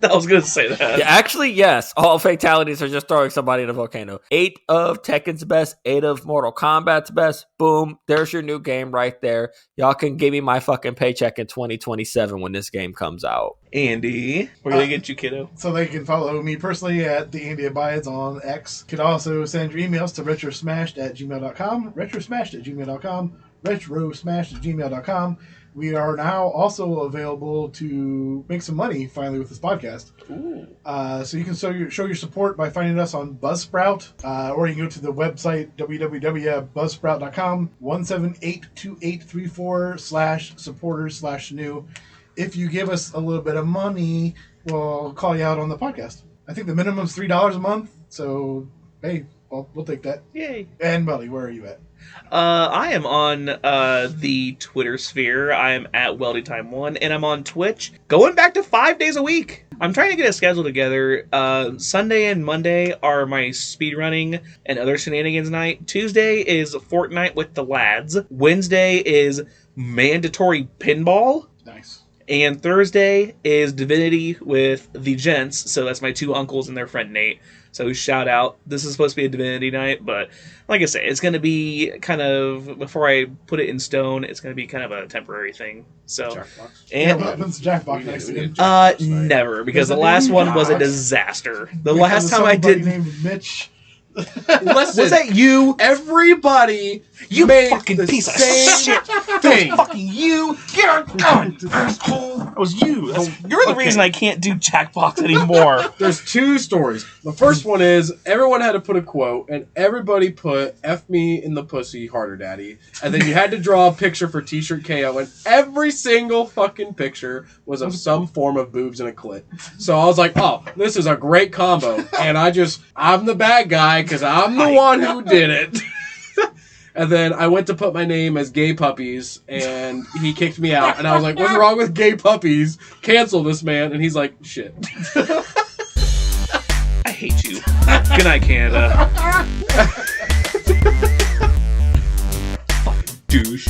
I was going to say that. Yeah, actually, yes. All fatalities are just throwing somebody in a volcano. 8 of Tekken's best, 8 of Mortal Kombat's best. Boom. There's your new game right there. Y'all can give me my fucking paycheck in 2027 when this game comes out. Andy, we're going to get you, kiddo. So they can follow me personally at the Andy Abides on X. You can also send your emails to retrosmashed@gmail.com, retrosmashed@gmail.com, retrosmashed@gmail.com. We are now also available to make some money finally with this podcast. Ooh. So you can show your support by finding us on Buzzsprout, or you can go to the website www.buzzsprout.com 1782834/supporters/new. If you give us a little bit of money, we'll call you out on the podcast. I think the minimum is $3 a month. So hey, we'll take that. Yay. And Weldy, where are you at? I am on the Twitter sphere. I am at WeldyTime1, and I'm on Twitch, going back to 5 days a week. I'm trying to get a schedule together. Sunday and Monday are my speedrunning and other shenanigans night. Tuesday is Fortnite with the lads. Wednesday is mandatory pinball. Nice. And Thursday is Divinity with the gents. So that's my 2 uncles and their friend Nate. So shout out. This is supposed to be a Divinity night, but like I say, it's going to be kind of, before I put it in stone, it's going to be kind of a temporary thing. So, Jackbox. And What happens to Jackbox next again? never, because the last one was a disaster. The last time I did, named Mitch. Listen, was that you? everybody You made fucking the piece of same shit! thing. Fucking you! You're gone, asshole! That was you. You're the reason I can't do Jackbox anymore. There's 2 stories. The first one is everyone had to put a quote, and everybody put "F me in the pussy, harder, daddy." And then you had to draw a picture for T-shirt KO, and every single fucking picture was of some form of boobs and a clit. So I was like, "Oh, this is a great combo." And I'm the bad guy because I'm the one who did it. And then I went to put my name as Gay Puppies, and he kicked me out. And I was like, "What's wrong with Gay Puppies? Cancel this man." And he's like, "Shit." I hate you. Good night, Canada. Fucking douche.